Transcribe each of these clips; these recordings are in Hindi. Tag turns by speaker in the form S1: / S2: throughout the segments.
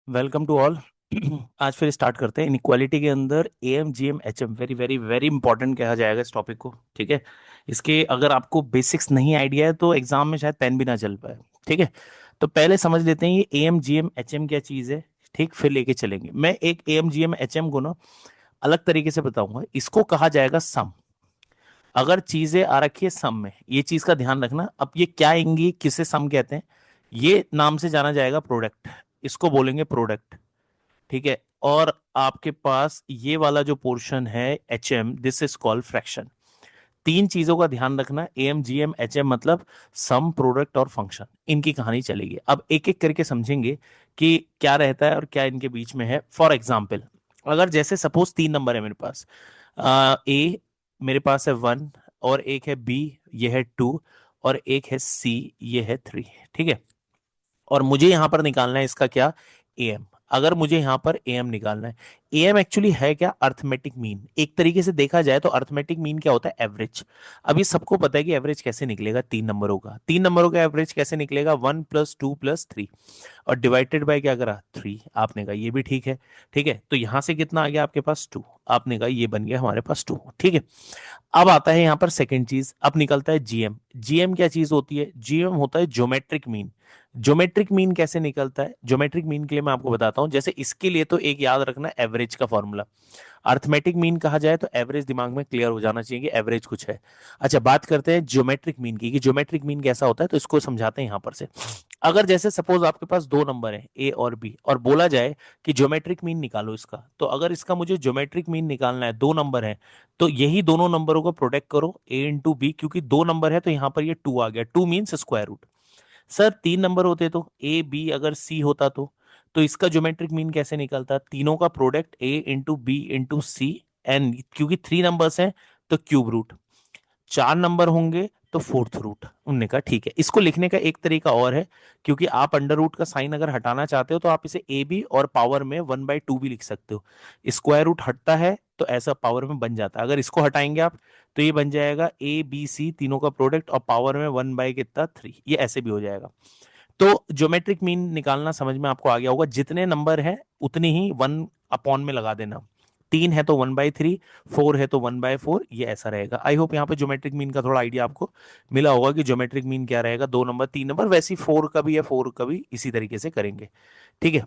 S1: Welcome to all. आज फिर स्टार्ट करते हैं इनइक्वालिटी के अंदर M G M H M. Very very very important कहा जाएगा इस टॉपिक को। ठीक है। इसके अगर आपको बेसिक्स नहीं आइडिया है तो एग्जाम में शायद पेन भी ना चल पाए। ठीक है। तो पहले समझ लेते हैं ये M G M H M क्या चीज़ है। ठीक, फिर लेके चलेंगे। मैं एक M G M H M को ना अलग तरीके से बताऊंगा। इसको कहा जाएगा सम। अगर चीजें आ रखी है सम में, ये चीज का ध्यान रखना। अब ये क्या आएंगी, किसे सम कहते हैं, ये नाम से जाना जाएगा प्रोडक्ट। इसको बोलेंगे प्रोडक्ट। ठीक है। और आपके पास ये वाला जो पोर्शन है H M, this is called fraction. तीन चीजों का ध्यान रखना, A M G M H M मतलब सम, प्रोडक्ट और फंक्शन। इनकी कहानी चलेगी। अब एक एक करके समझेंगे कि क्या रहता है और क्या इनके बीच में है। फॉर एग्जाम्पल, अगर जैसे सपोज तीन नंबर है मेरे पास, ए मेरे पास है वन, और एक है बी, ये है टू, और एक है सी, ये है थ्री। ठीक है। और मुझे यहां पर निकालना है इसका क्या, एम। अगर मुझे यहां पर एम निकालना है, एम एक्चुअली है क्या, अर्थमेटिक मीन। एक तरीके से देखा जाए तो अर्थमेटिक मीन क्या होता है, एवरेज। अभी सबको पता है कि एवरेज कैसे निकलेगा, तीन नंबरों का। तीन नंबरों का एवरेज कैसे निकलेगा, one plus two plus three, और डिवाइडेड बाय क्या करा, थ्री। आपने कहा ये भी ठीक है। ठीक है, तो यहां से कितना आ गया आपके पास, टू। आपने कहा ये बन गया हमारे पास टू। ठीक है। अब आता है यहां पर सेकंड चीज, अब निकलता है जीएम। जीएम क्या चीज होती है, जीएम होता है ज्योमेट्रिक मीन। ज्योमेट्रिक मीन कैसे निकलता है, ज्योमेट्रिक मीन के लिए मैं आपको बताता हूं। जैसे इसके लिए तो एक याद रखना, एवरेज का फॉर्मूला। अर्थमेटिक मीन कहा जाए तो एवरेज दिमाग में क्लियर हो जाना चाहिए कि एवरेज कुछ है। अच्छा, बात करते हैं ज्योमेट्रिक मीन की, कि ज्योमेट्रिक मीन कैसा होता है, तो इसको समझाते हैं यहां पर से। अगर जैसे सपोज आपके पास दो नंबर है ए और बी, और बोला जाए कि ज्योमेट्रिक मीन निकालो इसका, तो अगर इसका मुझे ज्योमेट्रिक मीन निकालना है, दो नंबर है, तो यही दोनों नंबरों को प्रोडक्ट करो, ए इंटू बी। क्योंकि दो नंबर है तो यहां पर ये टू आ गया, two means square root. Sir तीन नंबर होते तो ए बी अगर सी होता तो इसका ज्योमेट्रिक मीन कैसे निकलता, तीनों का product A into B into C, n. क्योंकि थ्री नंबर्स हैं तो क्यूब रूट, चार नंबर होंगे तो फोर्थ रूट। उनने कहा ठीक है। इसको लिखने का एक तरीका और है, क्योंकि आप अंडर रूट का साइन अगर हटाना चाहते हो तो आप इसे ए बी और पावर में वन बाई टू भी लिख सकते हो। स्क्वायर रूट हटता है तो ऐसा पावर में बन जाता है। अगर इसको हटाएंगे आप तो ये बन जाएगा ए बी सी, तीनों का प्रोडक्ट, और पावर में वन बाई कितना, थ्री। ये ऐसे भी हो जाएगा। तो ज्योमेट्रिक मीन निकालना समझ में आपको आ गया होगा। जितने नंबर हैं उतने ही वन अपॉन में लगा देना। तीन है तो वन बाई थ्री, फोर है तो वन बाय फोर, ये ऐसा रहेगा। आई होप यहाँ पे ज्योमेट्रिक मीन का थोड़ा आइडिया आपको मिला होगा कि ज्योमेट्रिक मीन क्या रहेगा, दो नंबर तीन नंबर। वैसे फोर का भी है, फोर का भी इसी तरीके से करेंगे। ठीक है।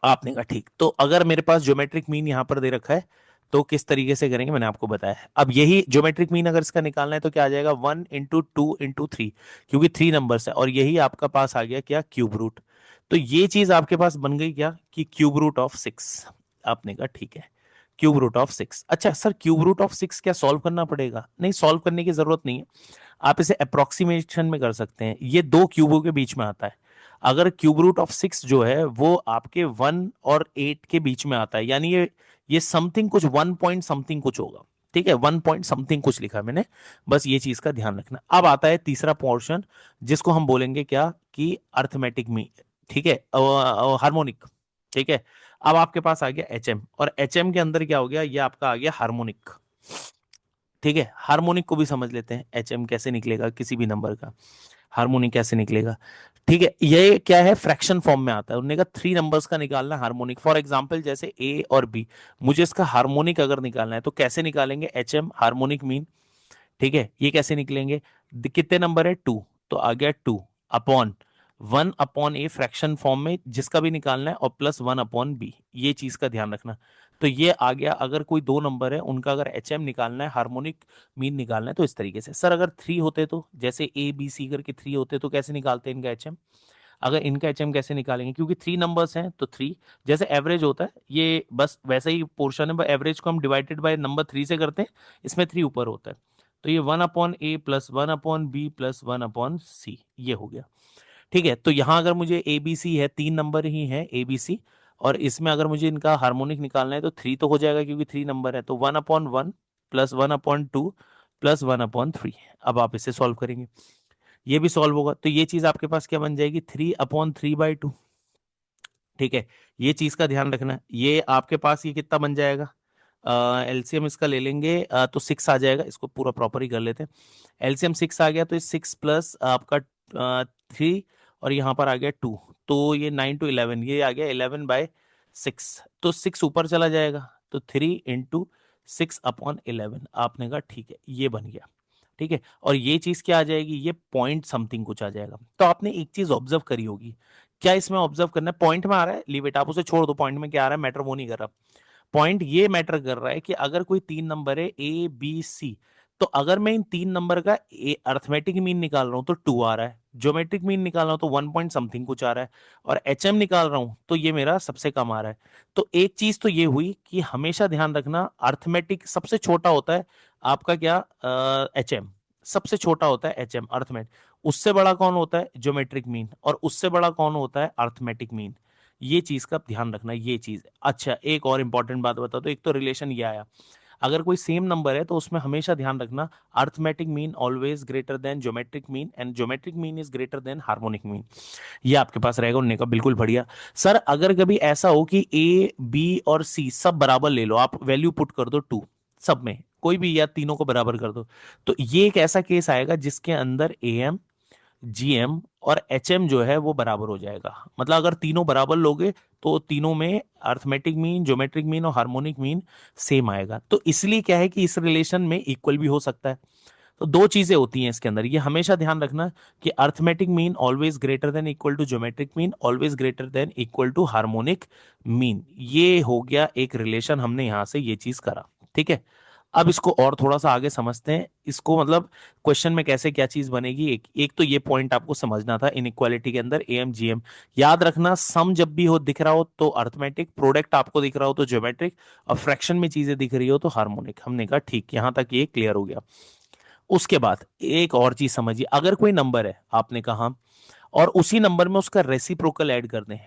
S1: आपने कहा ठीक। तो अगर मेरे पास ज्योमेट्रिक मीन यहाँ पर दे रखा है तो किस तरीके से करेंगे मैंने आपको बताया है। अब यही ज्योमेट्रिक मीन अगर इसका निकालना है तो क्या आ जाएगा, one into two into three, क्योंकि थ्री नंबर्स है। और यही आपका पास आ गया क्या, क्यूब रूट। तो ये चीज आपके पास बन गई क्या, कि क्यूब रूट ऑफ सिक्स। आपने कहा ठीक है, क्यूब रूट ऑफ सिक्स। अच्छा sir, cube root of six क्या सॉल्व करना पड़ेगा, नहीं सॉल्व करने की जरूरत नहीं है। आप इसे अप्रोक्सीमेशन में कर सकते हैं। ये दो क्यूबों के बीच में आता है। अगर क्यूब रूट ऑफ सिक्स जो है वो आपके वन और एट के बीच में आता है, यानी ये समथिंग कुछ, वन पॉइंट समथिंग कुछ होगा। ठीक है, वन पॉइंट समथिंग कुछ लिखा है मैंने। बस ये चीज का ध्यान रखना। अब आता है तीसरा पोर्शन, जिसको हम बोलेंगे क्या, कि अर्थमेटिक में। ठीक है, हार्मोनिक। ठीक है। अब आपके पास आ गया एच एम, और एच एम के अंदर क्या हो गया, ये आपका आ गया हार्मोनिक। ठीक है, हार्मोनिक को भी समझ लेते हैं, एच एम कैसे निकलेगा किसी भी नंबर का, हार्मोनिक कैसे निकलेगा। ठीक है, ये क्या है, फ्रैक्शन फॉर्म में आता है। उन्होंने कहा थ्री नंबर्स का निकालना हार्मोनिक। फॉर एग्जांपल जैसे ए और बी, मुझे इसका हार्मोनिक अगर निकालना है तो कैसे निकालेंगे, एच एम हार्मोनिक मीन। ठीक है, ये कैसे निकलेंगे, कितने नंबर है, टू, तो आ गया टू अपॉन वन अपॉन ए, फ्रैक्शन फॉर्म में जिसका भी निकालना है, और प्लस वन अपॉन बी। ये चीज का ध्यान रखना। तो ये आ गया। अगर कोई दो नंबर है उनका अगर एच एम निकालना है, हार्मोनिक मीन निकालना है, तो इस तरीके से। सर अगर थ्री होते तो, जैसे ए बी सी करके थ्री होते तो कैसे निकालते हैं इनका एच एम। अगर इनका एच एम कैसे निकालेंगे, क्योंकि थ्री नंबर्स हैं तो थ्री, जैसे एवरेज होता है ये बस वैसा ही पोर्शन है। एवरेज को हम डिवाइडेड बाय नंबर थ्री से करते हैं, इसमें थ्री ऊपर होता है। तो ये one upon A plus one upon B plus one upon C, ये हो गया। ठीक है। तो यहां अगर मुझे ए बी सी है, तीन नंबर ही है ए बी सी, और इसमें अगर मुझे इनका हार्मोनिक निकालना है तो थ्री तो हो जाएगा, क्योंकि थ्री नंबर है। तो one upon one plus one upon two plus one upon three. अब आप इसे सॉल्व करेंगे, ये भी सॉल्व होगा। तो ये चीज आपके पास क्या बन जाएगी, three upon three by two. ठीक है, ये चीज का ध्यान रखना। ये आपके पास ये कितना बन जाएगा, एलसीएम इसका ले लेंगे तो सिक्स आ जाएगा। इसको पूरा प्रॉपर ही कर लेते हैं। एलसीएम सिक्स आ गया तो सिक्स प्लस आपका थ्री, और यहाँ पर आ गया टू, तो ये 9 to 11, ये आ गया 11/6, तो 6 ऊपर चला जाएगा, तो 3 × 6/11। आपने कहा ठीक है, ये बन गया। ठीक है, और ये चीज क्या आ जाएगी, ये पॉइंट समथिंग कुछ आ जाएगा। तो आपने एक चीज ऑब्जर्व करी होगी, क्या इसमें ऑब्जर्व करना है, पॉइंट में आ रहा है, लीव इट, आप उसे छोड़ दो, पॉइंट में क्या आ रहा है मैटर वो नहीं कर रहा। पॉइंट ये मैटर कर रहा है कि अगर कोई तीन नंबर है ए बी सी, तो अगर मैं इन तीन नंबर का अर्थमेटिक मीन निकाल रहा हूं तो 2 आ रहा है, ज्योमेट्रिक मीन निकाल रहा हूं तो 1 पॉइंट समथिंग कुछ आ रहा है, और एच एम निकाल रहा हूं तो ये मेरा सबसे कम आ रहा है। तो एक चीज तो ये हुई कि हमेशा ध्यान रखना, अर्थमेटिक सबसे छोटा होता है आपका क्या, एच एम, सबसे छोटा होता है एच एम अर्थमेट, उससे बड़ा कौन होता है ज्योमेट्रिक मीन, और उससे बड़ा कौन होता है अर्थमेटिक मीन। ये चीज का ध्यान रखना, ये चीज। अच्छा, एक और इंपॉर्टेंट बात बता दो, एक तो रिलेशन ये आया, अगर कोई सेम नंबर है तो उसमें हमेशा ध्यान रखना, arithmetic mean always greater then geometric mean, and geometric mean is greater then harmonic mean. ये आपके पास रहेगा उन्ने का, बिल्कुल बढ़िया। सर अगर कभी ऐसा हो कि ए बी और सी सब बराबर ले लो, आप वैल्यू पुट कर दो 2, सब में कोई भी या तीनों को बराबर कर दो, तो ये एक ऐसा केस आएगा जिसके अंदर ए एम जीएम और एचएम जो है वो बराबर हो जाएगा। मतलब अगर तीनों बराबर लोगे तो तीनों में अर्थमेटिक मीन, ज्योमेट्रिक मीन और हार्मोनिक मीन सेम आएगा। तो इसलिए क्या है कि इस रिलेशन में इक्वल भी हो सकता है। तो दो चीजें होती हैं इसके अंदर, ये हमेशा ध्यान रखना कि arithmetic mean always greater than equal to geometric mean, always greater than equal to harmonic mean. ये हो गया एक रिलेशन, हमने यहां से ये चीज करा। ठीक है, अब इसको और थोड़ा सा आगे समझते हैं, इसको मतलब क्वेश्चन में कैसे क्या चीज बनेगी। एक एक तो ये पॉइंट आपको समझना था इनइक्वालिटी के अंदर, एम जीएम याद रखना, सम जब भी हो दिख रहा हो तो अर्थमेटिक, प्रोडक्ट आपको दिख रहा हो तो ज्योमेट्रिक, और फ्रैक्शन में चीजें दिख रही हो तो हार्मोनिक। हमने कहा ठीक, यहां तक ये क्लियर हो गया। उसके बाद एक और चीज समझिए, अगर कोई नंबर है आपने कहा और उसी नंबर में उसका रेसिप्रोकल ऐड कर दें,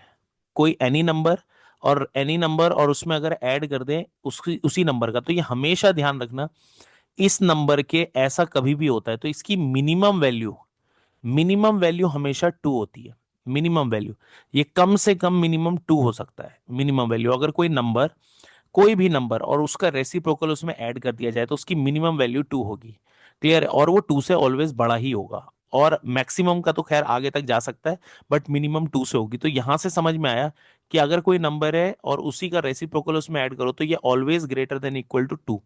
S1: कोई एनी नंबर और एनी नंबर, और उसमें अगर ऐड कर दें उसकी उसी नंबर का, तो ये हमेशा ध्यान रखना इस नंबर के ऐसा कभी भी होता है तो इसकी मिनिमम वैल्यू हमेशा 2 होती है। मिनिमम वैल्यू, ये कम से कम मिनिमम 2 हो सकता है मिनिमम वैल्यू। अगर कोई नंबर, कोई भी नंबर और उसका रेसिप्रोकल उसमें ऐड कर दिया जाए तो उसकी मिनिमम वैल्यू 2 होगी। क्लियर है, और वो 2 से ऑलवेज बड़ा ही होगा, और मैक्सिमम का तो खैर आगे तक जा सकता है, बट मिनिमम 2 से होगी। तो यहां से समझ में आया कि अगर कोई नंबर है और उसी का रेसिप्रोकल उसमें ऐड करो तो ये always greater than equal to 2।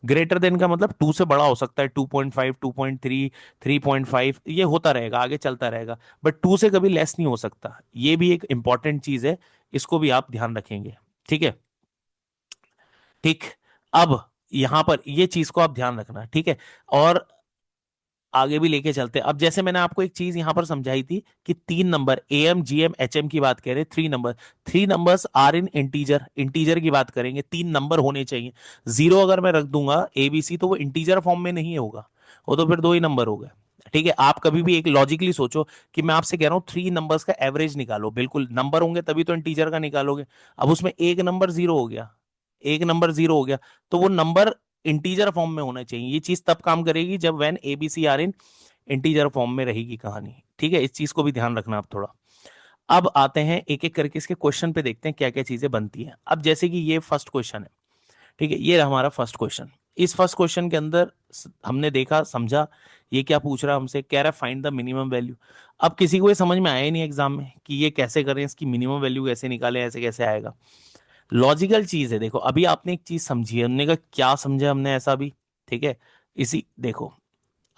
S1: Greater than का मतलब 2 से बड़ा हो सकता है, 2.5, 2.3, 3.5, ये होता रहेगा, आगे चलता रहेगा, बट 2 से कभी लेस नहीं हो सकता। ये भी एक इंपॉर्टेंट चीज है, इसको भी आप ध्यान रखेंगे। ठीक है, ठीक। अब यहां पर ये चीज को आप ध्यान रखना, ठीक है, और आगे भी लेके चलते हैं। अब जैसे मैंने आपको एक चीज यहां पर समझाई थी कि तीन number A M G M H M की बात करें, three numbers are in integer, integer की बात करेंगे, तीन नंबर होने चाहिए। जीरो अगर मैं रख दूंगा एबीसी तो वो इंटीजर फॉर्म में नहीं होगा, वो तो फिर दो ही नंबर हो गए। ठीक है, आप कभी भी एक लॉजिकली सोचो कि मैं आपसे कह रहा हूं थ्री नंबर्स का एवरेज निकालो, बिल्कुल नंबर होंगे तभी तो इंटीजर का निकालोगे। अब उसमें एक नंबर जीरो हो गया, एक नंबर जीरो हो गया, तो वो नंबर इंटीजर फॉर्म में होना चाहिए। ये चीज तब काम करेगी जब when ABC are in integer form में रहेगी कहानी। ठीक है, इस चीज को भी ध्यान रखना आप थोड़ा। अब आते हैं एक एक करके इसके क्वेश्चन पे, देखते हैं क्या क्या चीजें बनती हैं। अब जैसे कि ये फर्स्ट क्वेश्चन है, ठीक है, ये रहा हमारा फर्स्ट क्वेश्चन। इस फर्स्ट क्वेश्चन के अंदर हमने देखा समझा, ये क्या पूछ रहा है हमसे, कह रहा है फाइंड द मिनिमम वैल्यू। अब किसी को ये समझ में आया ही नहीं एग्जाम में कि ये कैसे करें, इसकी मिनिमम वैल्यू कैसे निकालें, ऐसे कैसे आएगा। लॉजिकल चीज है, देखो अभी आपने एक चीज समझी है, हमने कहा क्या समझा हमने ऐसा भी। ठीक है, इसी देखो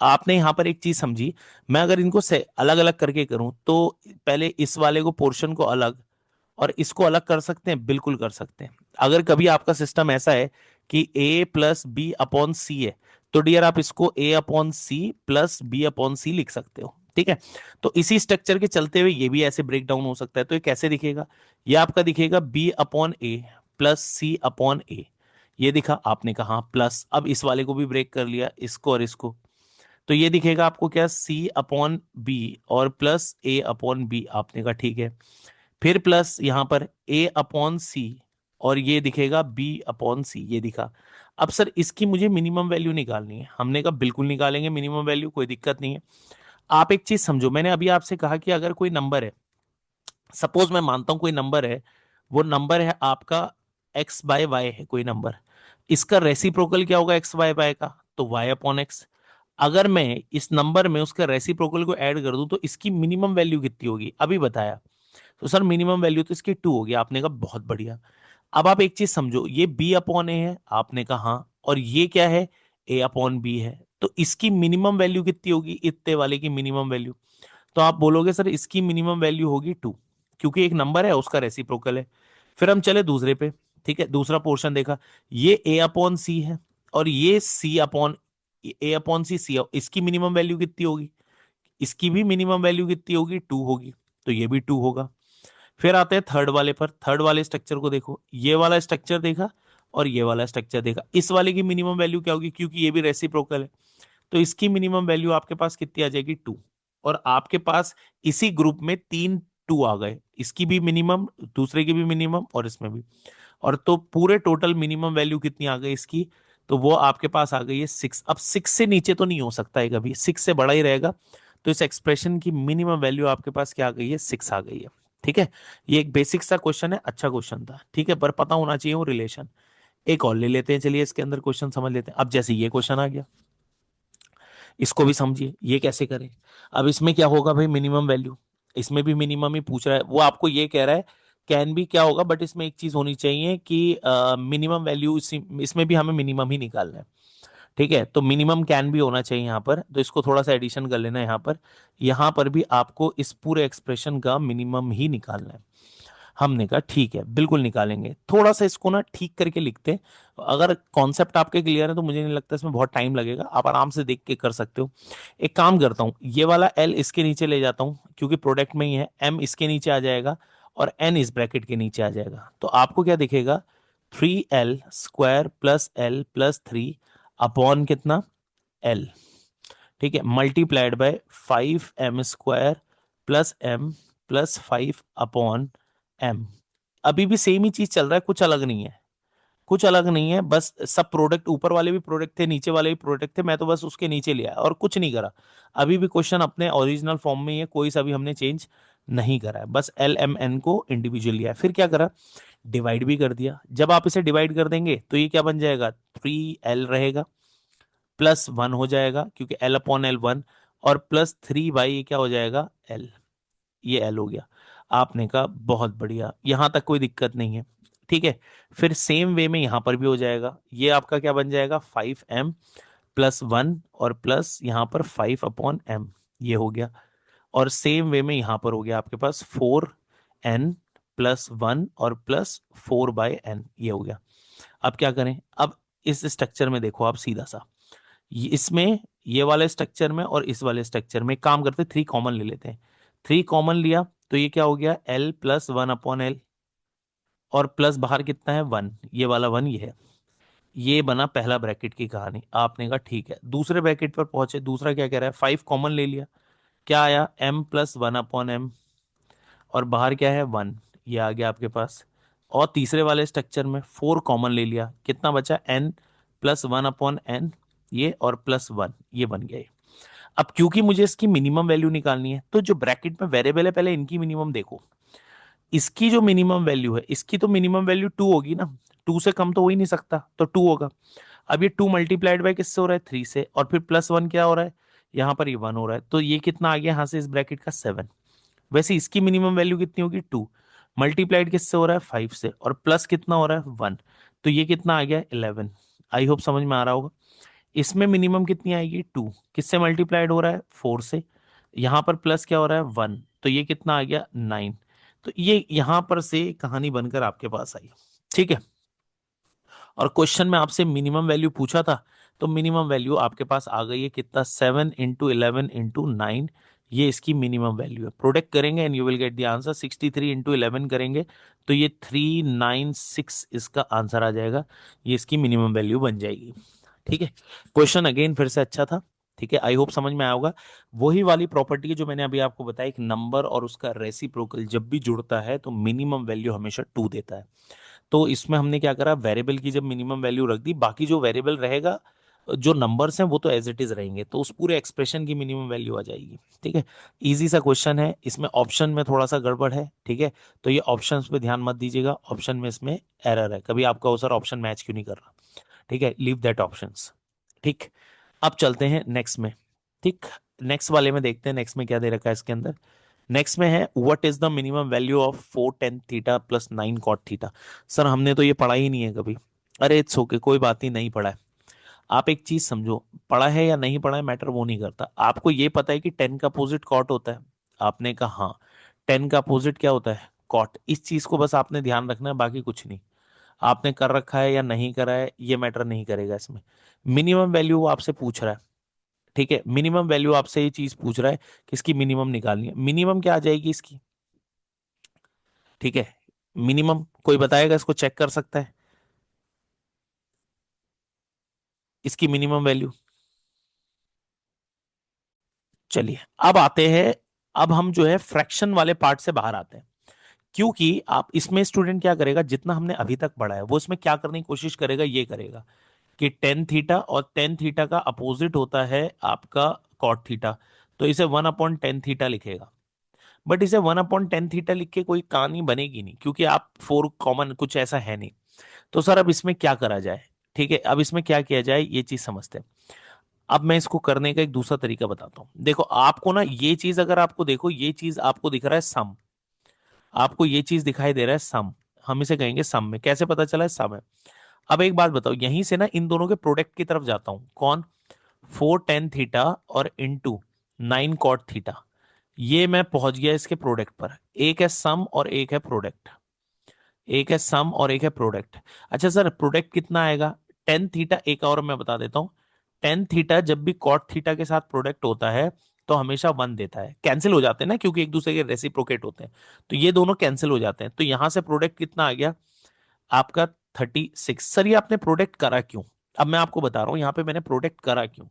S1: आपने यहां पर एक चीज समझी, मैं अगर इनको से अलग अलग करके करूं तो पहले इस वाले को पोर्शन को अलग और इसको अलग कर सकते हैं, बिल्कुल कर सकते हैं। अगर कभी आपका सिस्टम ऐसा है कि a plus B upon C है, तो डियर आप इसको a upon C plus B upon C लिख सकते हो। ठीक है, तो इसी स्ट्रक्चर के चलते हुए ये भी ऐसे ब्रेक डाउन हो सकता है। तो ये कैसे दिखेगा, ये आपका दिखेगा b upon A plus C upon ए, ये दिखा, आपने कहा प्लस, अब इस वाले को भी ब्रेक कर लिया, इसको और इसको, तो ये दिखेगा आपको क्या, सी अपॉन बी और प्लस ए अपॉन बी, आपने कहा ठीक है। फिर प्लस यहां पर ए अपॉन सी, और ये दिखेगा बी अपॉन सी, ये दिखा। अब सर इसकी मुझे मिनिमम वैल्यू निकालनी है, हमने कहा बिल्कुल निकालेंगे मिनिमम वैल्यू, कोई दिक्कत नहीं है। आप एक चीज समझो, मैंने अभी आपसे कहा कि अगर कोई नंबर है, सपोज मैं मानता हूं कोई नंबर है, वो नंबर है आपका एक्स बाय वाई है कोई नंबर, इसका रेसिप्रोकल क्या होगा एक्स बाय वाई का, तो वाई अपॉन एक्स। अगर मैं इस नंबर में उसका रेसिप्रोकल को ऐड कर दूं तो इसकी मिनिमम वैल्यू कितनी होगी, अभी बताया, तो सर मिनिमम वैल्यू तो इसकी 2 होगी। आपने कहा बहुत बढ़िया। अब आप एक चीज समझो, ये बी अपॉन ए है, आपने कहा हाँ, और ये क्या है, ए अपॉन बी है। तो इसकी मिनिमम वैल्यू कितनी होगी, इतने वाले की मिनिमम वैल्यू? तो आप बोलोगे सर इसकी मिनिमम वैल्यू होगी 2, क्योंकि एक नंबर है उसका रेसिप्रोकल है। फिर हम चले दूसरे पे। ठीक है, दूसरा पोर्शन देखा, ये ए अपॉन सी है और ये सी अपॉन ए अपॉन सी, इसकी मिनिमम वैल्यू कितनी होगी? इसकी भी मिनिमम वैल्यू कितनी होगी, 2 होगी। तो ये भी 2 होगा। फिर आते हैं थर्ड वाले पर। थर्ड वाले स्ट्रक्चर को देखो, ये वाला स्ट्रक्चर देखा और ये वाला स्ट्रक्चर देखा, इस वाले की मिनिमम वैल्यू क्या होगी, क्योंकि ये भी रेसिप्रोकल है। तो इसकी मिनिमम वैल्यू आपके पास कितनी आ जाएगी, 2। और आपके पास इसी ग्रुप में 3 2 आ गए, इसकी भी मिनिमम, दूसरे की भी मिनिमम और इसमें भी। और तो पूरे टोटल मिनिमम वैल्यू कितनी आ गई इसकी, तो वो आपके पास आ गई है 6। अब 6 से नीचे तो नहीं हो सकता है कभी, 6 से बड़ा ही रहेगा। तो इस एक्सप्रेशन की मिनिमम वैल्यू आपके पास क्या आ गई है, 6 आ गई है। ठीक है, ये एक बेसिक सा क्वेश्चन है, अच्छा क्वेश्चन था। ठीक है, पर पता होना चाहिए वो रिलेशन। एक और ले लेते हैं, चलिए इसके अंदर क्वेश्चन समझ लेते हैं। अब जैसे ये क्वेश्चन आ गया, इसको भी समझिए ये कैसे करें। अब इसमें क्या होगा भाई, मिनिमम वैल्यू, इसमें भी मिनिमम ही पूछ रहा है। वो आपको ये कह रहा है कैन भी क्या होगा, बट इसमें एक चीज होनी चाहिए कि मिनिमम वैल्यू इसमें भी हमें मिनिमम ही निकालना है। ठीक है, तो मिनिमम कैन भी होना चाहिए यहाँ पर, तो इसको थोड़ा सा एडिशन कर लेना है यहाँ पर। यहाँ पर भी आपको इस पूरे एक्सप्रेशन का मिनिमम ही निकालना है। हमने कहा ठीक है, बिल्कुल निकालेंगे। थोड़ा सा इसको ना ठीक करके लिखते हैं। अगर कॉन्सेप्ट आपके क्लियर है तो मुझे नहीं लगता इसमें बहुत टाइम लगेगा, आप आराम से देख के कर सकते हो। एक काम करता हूँ, ये वाला एल इसके नीचे ले जाता हूँ क्योंकि प्रोडक्ट में ही है, एम इसके नीचे आ जाएगा और एन इस ब्रैकेट के नीचे आ जाएगा। तो आपको क्या दिखेगा, 3l² plus L plus 3 upon कितना, एल। ठीक है, multiplied by 5m² plus M plus 5 upon M. अभी भी सेम ही चीज चल रहा है, कुछ अलग नहीं है, कुछ अलग नहीं है, बस सब प्रोडक्ट, ऊपर वाले भी प्रोडक्ट थे, नीचे वाले भी प्रोडक्ट थे, मैं तो बस उसके नीचे लिया और कुछ नहीं करा। अभी भी क्वेश्चन अपने ओरिजिनल फॉर्म में ही है, कोई सा भी हमने चेंज नहीं करा है, बस एल एम एन को इंडिविजुअल लिया है। फिर क्या करा, डिवाइड भी कर दिया। जब आप इसे डिवाइड कर देंगे तो ये क्या बन जाएगा, 3l रहेगा प्लस 1 हो जाएगा, क्योंकि एल अपॉन एल 1, और प्लस 3 बाई क्या हो जाएगा, एल। ये एल हो गया। आपने कहा बहुत बढ़िया, यहां तक कोई दिक्कत नहीं है। ठीक है, फिर सेम वे में यहां पर भी हो जाएगा, ये आपका क्या बन जाएगा, 5m प्लस 1 और प्लस यहां पर 5 अपॉन m, ये हो गया। और सेम वे में यहां पर हो गया आपके पास 4n प्लस 1 और प्लस 4/n, ये हो गया। अब क्या करें, अब इस स्ट्रक्चर में देखो आप सीधा सा, इसमें, ये वाले स्ट्रक्चर में और इस वाले स्ट्रक्चर में काम करते, 3 कॉमन ले लेते हैं। 3 कॉमन लिया तो ये क्या हो गया, l प्लस 1/l, और प्लस बाहर कितना है, 1, ये वाला 1 ये है। ये बना पहला ब्रैकेट की कहानी। आपने कहा ठीक है, दूसरे ब्रैकेट पर पहुंचे, दूसरा क्या कह रहा है, 5 कॉमन ले लिया, क्या आया, m प्लस 1/m, और बाहर क्या है, 1, ये आ गया आपके पास। और तीसरे वाले स्ट्रक्चर में 4 कॉमन ले लिया, कितना बचा, n प्लस 1/n, ये और प्लस 1, ये बन गया ये। अब क्योंकि मुझे इसकी मिनिमम वैल्यू निकालनी है, तो जो ब्रैकेट में वेरिएबल है पहले इनकी मिनिमम देखो। इसकी जो मिनिमम वैल्यू है, इसकी तो मिनिमम वैल्यू 2 होगी ना, 2 से कम तो हो ही नहीं सकता, तो 2 होगा। अब ये 2 मल्टीप्लाइड बाय किससे हो रहा है, 3 से, और फिर प्लस 1 क्या हो रहा है, यहाँ पर ये 1 हो रहा है, तो ये कितना आ गया यहाँ से इस ब्रैकेट का, 7। वैसे इसकी मिनिमम वैल्यू कितनी होगी, 2 मल्टीप्लाइड किससे हो रहा है, 5 से, और प्लस कितना हो रहा है, 1, तो ये कितना आ गया, 11। आई होप समझ में आ रहा होगा। इसमें मिनिमम कितनी आएगी, 2, किससे मल्टीप्लाइड हो रहा है, 4 से, यहां पर प्लस क्या हो रहा है, 1, तो ये कितना आ गया, 9। तो ये यहां पर से कहानी बनकर आपके पास आई। ठीक है, और क्वेश्चन में आपसे मिनिमम वैल्यू पूछा था, तो मिनिमम वैल्यू आपके पास आ गई है कितना, 7 × 11 × 9, ये इसकी मिनिमम वैल्यू है। प्रोडक्ट करेंगे and you will get the answer, 63 × 11 करेंगे तो ये 396 इसका आंसर आ जाएगा, ये इसकी मिनिमम वैल्यू बन जाएगी। ठीक है, क्वेश्चन अगेन फिर से अच्छा था। ठीक है, आई होप समझ में आया होगा। वही वाली प्रॉपर्टी है जो मैंने अभी आपको बताया, एक नंबर और उसका रेसिप्रोकल जब भी जुड़ता है तो मिनिमम वैल्यू हमेशा 2 देता है। तो इसमें हमने क्या करा, वेरिएबल की जब मिनिमम वैल्यू रख दी, बाकी जो वेरिएबल रहेगा, जो नंबर्स हैं वो तो एज इट इज रहेंगे, तो उस पूरे एक्सप्रेशन की मिनिमम वैल्यू आ जाएगी। ठीक है, इजी सा क्वेश्चन है, इसमें ऑप्शन में थोड़ा सा गड़बड़ है। ठीक है, तो ये ऑप्शंस पे ध्यान मत दीजिएगा, ऑप्शन में इसमें एरर है, कभी आपका हो सर ऑप्शन मैच क्यों नहीं कर रहा। ठीक है, लीव दैट ऑप्शंस। ठीक, अब चलते हैं नेक्स्ट में। ठीक, नेक्स्ट वाले में देखते हैं नेक्स्ट में क्या दे रखा है इसके अंदर। नेक्स्ट में है what is the minimum value of 4 tan theta plus 9 cot theta. Sir हमने तो ये पढ़ा ही नहीं है कभी। अरे इट्स ओके, कोई बात नहीं, नहीं पढ़ा है। आप एक चीज समझो, पढ़ा है या नहीं पढ़ा है मैटर वो नहीं करता, आपको ये पता है कि 10 का अपोजिट कॉट होता है। आपने कहा हाँ, 10 का अपोजिट क्या होता है, कॉट। इस चीज को बस आपने ध्यान रखना है, बाकी कुछ नहीं। आपने कर रखा है या नहीं करा है ये मैटर नहीं करेगा इसमें। मिनिमम वैल्यू वो आपसे पूछ रहा है, ठीक है, मिनिमम वैल्यू आपसे ये चीज पूछ रहा है कि इसकी मिनिमम निकालनी है। मिनिमम क्या आ जाएगी इसकी, ठीक है, मिनिमम कोई बताएगा, इसको चेक कर सकता है इसकी मिनिमम वैल्यू। चलिए अब आते हैं, अब हम जो है फ्रैक्शन वाले पार्ट से बाहर आते हैं। क्योंकि आप इसमें स्टूडेंट क्या करेगा, जितना हमने अभी तक पढ़ा है वो इसमें क्या करने की कोशिश करेगा, ये करेगा कि टेन थीटा, और टेन थीटा का अपोजिट होता है आपका कॉट थीटा, तो इसे 1/10 थीटा लिखेगा। बट इसे 1/10 थीटा लिख के कोई कहानी बनेगी नहीं, क्योंकि आप फोर कॉमन कुछ ऐसा है नहीं। तो सर अब इसमें क्या करा जाए, ठीक है, अब इसमें क्या किया जाए ये चीज समझते हैं। अब मैं इसको करने का एक दूसरा तरीका बताता हूं। देखो आपको ना ये चीज, अगर आपको देखो ये चीज आपको दिख रहा है सम, आपको ये चीज दिखाई दे रहा है सम, हम इसे कहेंगे सम में, कैसे पता चला है सम है। अब एक बात बताओ, यहीं से ना इन दोनों के प्रोडक्ट की तरफ जाता हूं, कौन, 4 tan थीटा और इंटू 9 cot थीटा, ये मैं पहुंच गया इसके प्रोडक्ट पर। एक है सम और एक है प्रोडक्ट, एक है सम और एक है प्रोडक्ट। अच्छा सर प्रोडक्ट कितना आएगा, 10 थीटा, एक और मैं बता देता हूं, 10 थीटा जब भी कॉट थीटा के साथ प्रोडक्ट होता है तो हमेशा 1 देता है, कैंसिल हो जाते हैं ना क्योंकि एक दूसरे के रेसिप्रोकेट होते हैं, तो ये दोनों कैंसिल हो जाते हैं। तो यहां से प्रोडक्ट कितना आ गया आपका, 36। सर ये आपने प्रोडक्ट करा क्यों, अब मैं आपको बता रहा हूं यहाँ पे मैंने प्रोडक्ट करा क्यों।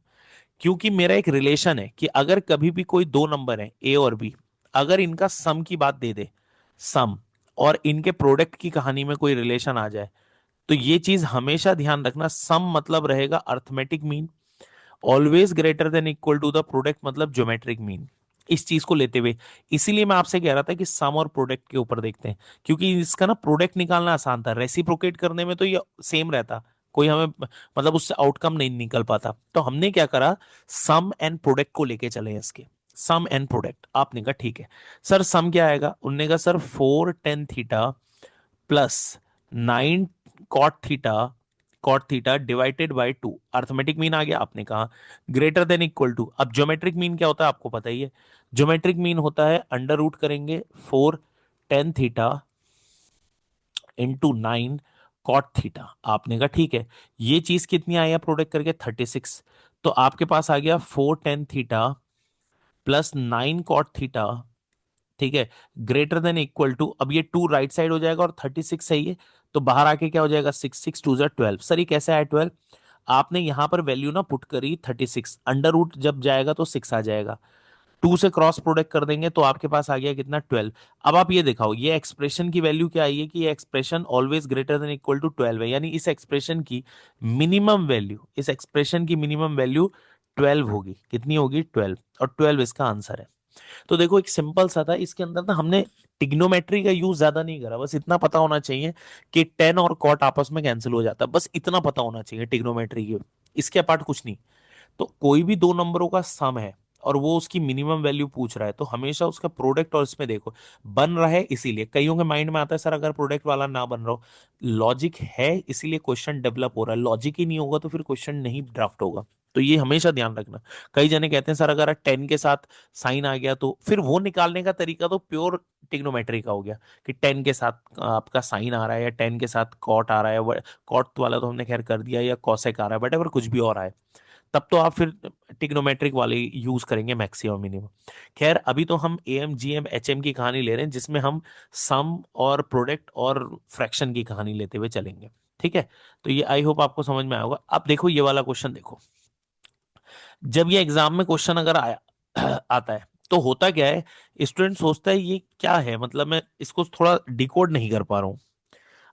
S1: क्योंकि मेरा एक रिलेशन है कि अगर कभी भी कोई दो नंबर है ए और बी, अगर इनका सम की बात दे दे, सम, और इनके प्रोडक्ट की कहानी में कोई रिलेशन आ जाए, तो ये चीज हमेशा ध्यान रखना, सम मतलब रहेगा arithmetic mean, always greater than equal to the product मतलब ज्योमेट्रिक मीन। इस चीज को लेते हुए इसीलिए मैं आपसे कह रहा था कि सम और प्रोडक्ट के ऊपर देखते हैं, क्योंकि इसका ना प्रोडक्ट निकालना आसान था, रेसिप्रोकेट करने में तो ये सेम रहता, कोई हमें मतलब उससे आउटकम नहीं निकल पाता। तो हमने क्या करा, सम एंड प्रोडक्ट को लेके चले इसके, सम एंड प्रोडक्ट। आपने कहा ठीक है सर सम क्या आएगा, उनने कहा sir 4 tan theta plus 9 cot theta, cot theta divided by 2, arithmetic mean आ गया। आपने कहा ग्रेटर देन इक्वल टू, अब ज्योमेट्रिक मीन क्या होता है आपको पता ही है, ज्योमेट्रिक मीन होता है अंडर रूट करेंगे 4 tan theta into 9 cot theta. आपने कहा ठीक है, ये चीज कितनी आई है प्रोडक्ट करके 36, तो आपके पास आ गया 4 tan theta plus 9 cot theta, ठीक है, ग्रेटर देन इक्वल टू, अब ये 2 राइट साइड हो जाएगा और 36 सही है, तो बाहर आके क्या हो जाएगा 6 6 2 12। सर ये कैसे आया 12, आपने यहां पर वैल्यू ना पुट करी 36, अंडर रूट जब जाएगा तो 6 आ जाएगा, 2 से क्रॉस प्रोडक्ट कर देंगे तो आपके पास आ गया कितना 12। अब आप ये दिखाओ ये एक्सप्रेशन की वैल्यू क्या आई है, कि ये expression always greater than equal to 12 है, यानी इस एक्सप्रेशन की मिनिमम वैल्यू, इस एक्सप्रेशन की मिनिमम वैल्यू 12 होगी, कितनी होगी 12, और 12 इसका आंसर है। तो देखो एक सिंपल सा था, इसके अंदर ना हमने टिग्नोमेट्री का यूज ज्यादा नहीं करा, बस इतना पता होना चाहिए कि टेन और कॉट आपस में कैंसिल हो जाता है, बस इतना पता होना चाहिए टिग्नोमेट्री की, इसके अपार्ट कुछ नहीं। तो कोई भी दो नंबरों का सम है और वो उसकी मिनिमम वैल्यू पूछ रहा है, तो हमेशा उसका प्रोडक्ट, और इसमें देखो बन रहा है, इसीलिए कईयों के माइंड में आता है सर अगर प्रोडक्ट वाला ना बन रहा हो, लॉजिक है इसीलिए क्वेश्चन डेवलप हो रहा है, लॉजिक ही नहीं होगा तो फिर क्वेश्चन नहीं ड्राफ्ट होगा। तो ये हमेशा ध्यान रखना। कई जने कहते हैं सर अगर 10 के साथ साइन आ गया तो फिर वो निकालने का तरीका तो प्योर टिग्नोमेट्री का हो गया, कि 10 के साथ आपका साइन आ रहा है या 10 के साथ कॉट आ रहा है, कॉट वाला तो हमने खैर कर दिया, या कॉसेक आ रहा है, बट अगर कुछ भी और आए तब तो आप फिर टिग्नोमेट्रिक वाले यूज करेंगे मैक्सिमम मिनिमम। खैर अभी तो हम M G M H M की कहानी ले रहे हैं, जिसमें हम सम और प्रोडक्ट और फ्रैक्शन की कहानी लेते हुए चलेंगे, ठीक है। तो ये आई होप आपको समझ में आया होगा। अब देखो ये वाला क्वेश्चन देखो, जब ये एग्जाम में क्वेश्चन अगर आया आता है तो होता क्या है, स्टूडेंट सोचता है ये क्या है, मतलब मैं इसको थोड़ा डिकोड नहीं कर पा रहा हूँ।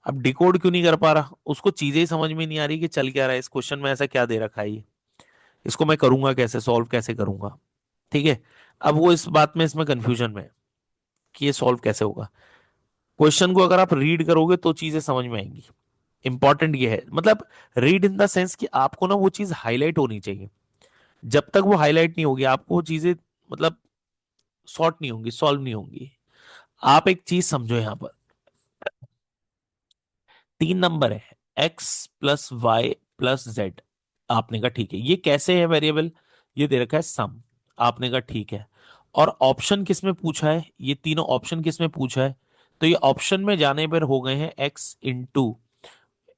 S1: अब डिकोड क्यों नहीं कर पा रहा, उसको चीजें ही समझ में नहीं आ रही कि चल क्या रहा है इस क्वेश्चन में, ऐसा क्या दे रखा है ये, इसको मैं करूंगा कैसे, सॉल्व कैसे करूंगा, ठीक है। अब वो इस बात में इसमें कंफ्यूजन में है कि ये सॉल्व कैसे होगा। क्वेश्चन को अगर आप रीड करोगे तो चीजें समझ में आएंगी। इंपॉर्टेंट ये है, मतलब रीड इन द सेंस कि आपको ना वो चीज हाईलाइट होनी चाहिए, जब तक वो हाईलाइट नहीं होगी आपको वो चीजें मतलब
S2: सॉर्ट नहीं होंगी, सॉल्व नहीं होंगी। आप एक चीज समझो यहां पर, तीन नंबर है, X plus Y plus Z. आपने कहा ठीक है, ये कैसे है वेरिएबल, ये दे रखा है सम। आपने कहा ठीक है, और ऑप्शन किस में पूछा है, ये तीनों ऑप्शन किस में पूछा है, तो ये ऑप्शन में जाने पर हो गए हैं X into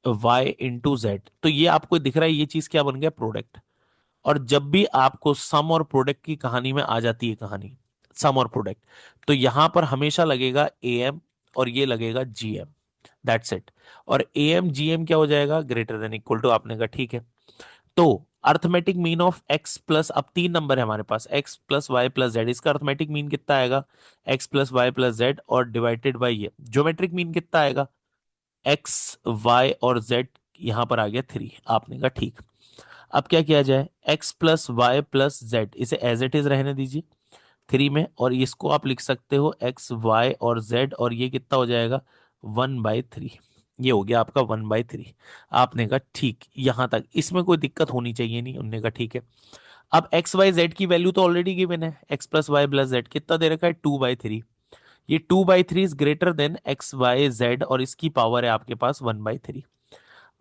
S2: Y into Z. तो ये आपको दिख रहा है, ये चीज क्या बन गया, प्रोडक्ट। और जब भी आपको सम और प्रोडक्ट की कहानी में आ जाती है कहानी, सम और प्रोडक्ट, तो यहां पर हमेशा लगेगा ए एम और ये लगेगा जी एम, दैट्स इट। और ए एम जी एम क्या हो जाएगा, ग्रेटर देन इक्वल टू। आपने कहा ठीक है। तो arithmetic mean of X plus, अब तीन नंबर है हमारे पास, X plus Y plus Z, इसका अर्थमेटिक मीन कितना आएगा, X plus Y plus Z और डिवाइडेड बाई ये ज्योमेट्रिक मीन कितना आएगा, एक्स वाई और जेड। यहां पर आ गया थ्री। आपने कहा ठीक। अब क्या किया जाए, X plus Y plus Z इसे एज इट इज रहने दीजिए थ्री में, और इसको आप लिख सकते हो एक्स वाई और जेड, और ये कितना हो जाएगा, 1/3। ये हो गया आपका 1/3। आपने कहा ठीक, यहां तक इसमें कोई दिक्कत होनी चाहिए नहीं। उन्होंने कहा ठीक है। अब एक्स वाई जेड की वैल्यू तो ऑलरेडी गिवन है, X plus Y plus Z कितना दे रखा है, 2/3। ये 2/3 is greater than X Y Z, और इसकी पावर है आपके पास 1/3।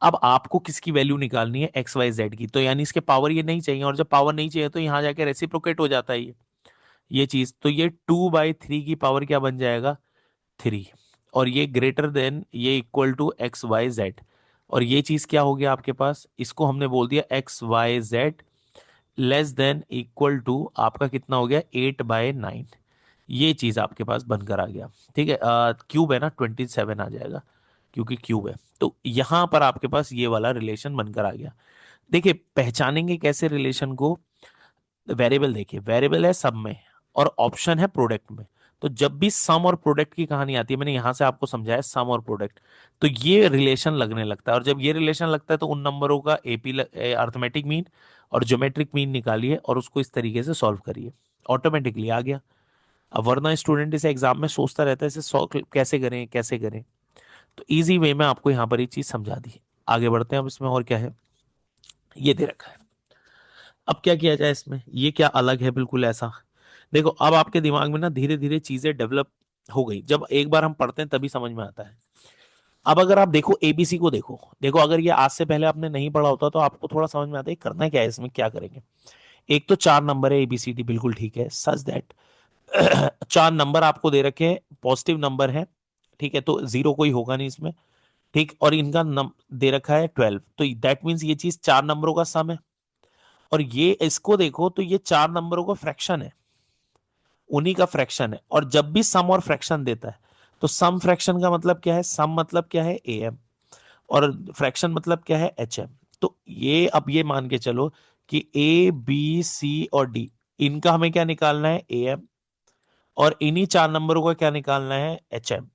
S2: अब आपको किसकी वैल्यू निकालनी है, एक्स वाई जेड की, तो यानी इसके पावर ये नहीं चाहिए, और जब पावर नहीं चाहिए तो यहां जाके रेसिप्रोकेट हो जाता है ये चीज। तो ये 2/3 की पावर क्या बन जाएगा, थ्री। और ये ग्रेटर देन, ये equal to X Y Z, और ये चीज क्या हो गया आपके पास, इसको हमने बोल दिया X Y Z less than equal to आपका कितना हो गया, 8/9। ये चीज आपके पास बनकर आ गया। ठीक है, क्यूब है ना, 27 आ जाएगा, क्योंकि क्यूब है। तो यहां पर आपके पास ये वाला रिलेशन बनकर आ गया। देखिए पहचानेंगे कैसे रिलेशन को, वेरिएबल देखिए, वेरिएबल है सब में और ऑप्शन है प्रोडक्ट में। तो जब भी सम और प्रोडक्ट की कहानी आती है, मैंने यहां से आपको समझाया सम और प्रोडक्ट, तो ये रिलेशन लगने लगता है। और जब ये रिलेशन लगता है तो उन नंबरों का एपी अर्थमेटिक मीन और ज्योमेट्रिक मीन निकालिए और उसको इस तरीके से सॉल्व करिए, ऑटोमेटिकली आ गया। अब वरना स्टूडेंट इसे एग्जाम में सोचता रहता है इसे सॉल्व कैसे करें कैसे करें, तो इजी वे में आपको यहाँ पर ये चीज समझा दी। आगे बढ़ते हैं, अब इसमें और क्या है, ये दे रखा है। अब क्या किया जाए इसमें, ये क्या अलग है बिल्कुल ऐसा। देखो अब आपके दिमाग में ना धीरे धीरे चीजें डेवलप हो गई, जब एक बार हम पढ़ते हैं तभी समझ में आता है। अब अगर आप देखो एबीसी को देखो, देखो अगर ये आज से पहले आपने नहीं पढ़ा होता तो आपको थोड़ा समझ में आता है करना क्या है इसमें, क्या करेंगे। एक तो चार नंबर है एबीसीडी, बिल्कुल ठीक है, सच दैट चार नंबर आपको दे रखे हैं, पॉजिटिव नंबर है, ठीक है, तो जीरो कोई होगा नहीं इसमें। ठीक, और इनका दे रखा है 12, तो दैट मीन्स ये चीज चार नंबरों का सम है। और ये इसको देखो तो ये चार नंबरों का फ्रैक्शन है, उन्हीं का फ्रैक्शन है। और जब भी सम और फ्रैक्शन देता है तो सम फ्रैक्शन का मतलब क्या है, सम मतलब क्या है ए एम, और फ्रैक्शन मतलब क्या है एच एम। तो ये अब ये मान के चलो कि ए बी सी और डी, इनका हमें क्या निकालना है, ए एम, और इन्हीं चार नंबरों का क्या निकालना है, H M.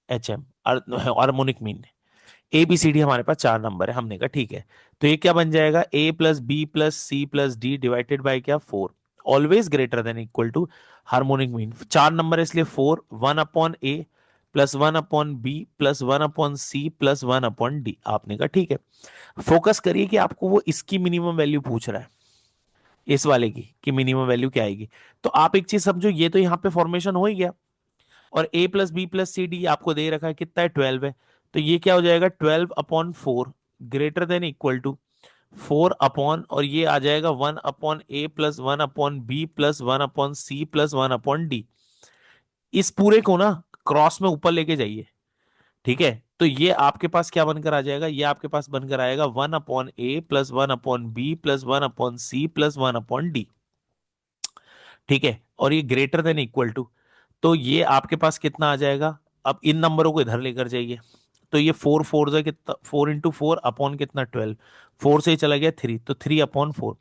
S2: H M harmonic mean. A B C D हमारे पास चार नंबर है, हमने कहा ठीक है। तो ये क्या बन जाएगा, A plus B plus C plus D divided by क्या, four, always greater than equal to harmonic mean. चार नंबर है इसलिए four, 1/a plus 1/b plus 1/c plus 1/d। आपने कहा ठीक है। फोकस करिए कि आपको वो इसकी मिनिमम वैल्यू पूछ रहा है, इस वाले की कि मिनिमम वैल्यू क्या आएगी। तो आप एक चीज समझो, ये तो यहाँ पे फॉर्मेशन हो ही गया, और a plus B plus C D आपको दे रखा है कितना है, 12 है। तो ये क्या हो जाएगा, 12/4 ग्रेटर देन इक्वल टू 4 और ये आ जाएगा 1/a plus 1/b plus 1/c plus 1/d। इस पूरे को ना क्रॉस में ऊपर लेके जाइए, ठीक है। तो ये आपके पास क्या बनकर आ जाएगा, ये आपके पास बनकर आएगा 1/a plus 1/b plus 1/c plus 1/d। ठीक है, और ये ग्रेटर देन इक्वल टू, तो ये आपके पास कितना आ जाएगा। अब इन नंबरों को इधर लेकर जाइए, तो ये फोर फोर से कितना, 4 × 4 अपॉन कितना, 12। फोर से ही चला गया थ्री, तो 3/4।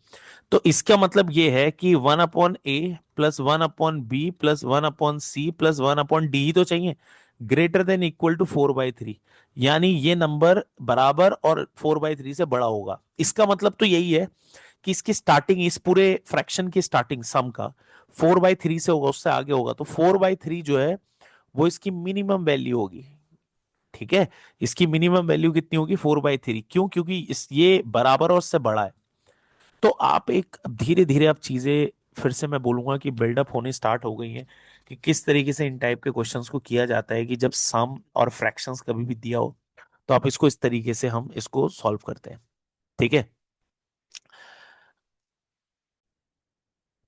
S2: तो इसका मतलब ये है कि 1/a plus 1/b plus 1/c plus 1/d ही तो चाहिए, ग्रेटर देन इक्वल टू 4/3। यानी ये नंबर बराबर और 4/3 से बड़ा होगा। इसका मतलब तो यही है कि इसकी स्टार्टिंग, इस पूरे फ्रैक्शन की स्टार्टिंग सम का 4/3 से होगा, उससे आगे होगा। तो 4/3 जो है वो इसकी मिनिमम वैल्यू होगी। ठीक है, इसकी मिनिमम वैल्यू कितनी होगी, 4/3। क्यों, क्योंकि इस ये बराबर और उससे बड़ा है। तो आप एक धीरे धीरे आप चीजें फिर से मैं बोलूंगा कि बिल्डअप होने स्टार्ट हो गई हैं कि किस तरीके से इन टाइप के क्वेश्चंस को किया जाता है, कि जब सम और फ्रैक्शंस कभी भी दिया हो तो आप इसको इस तरीके से हम इसको सॉल्व करते हैं। ठीक है,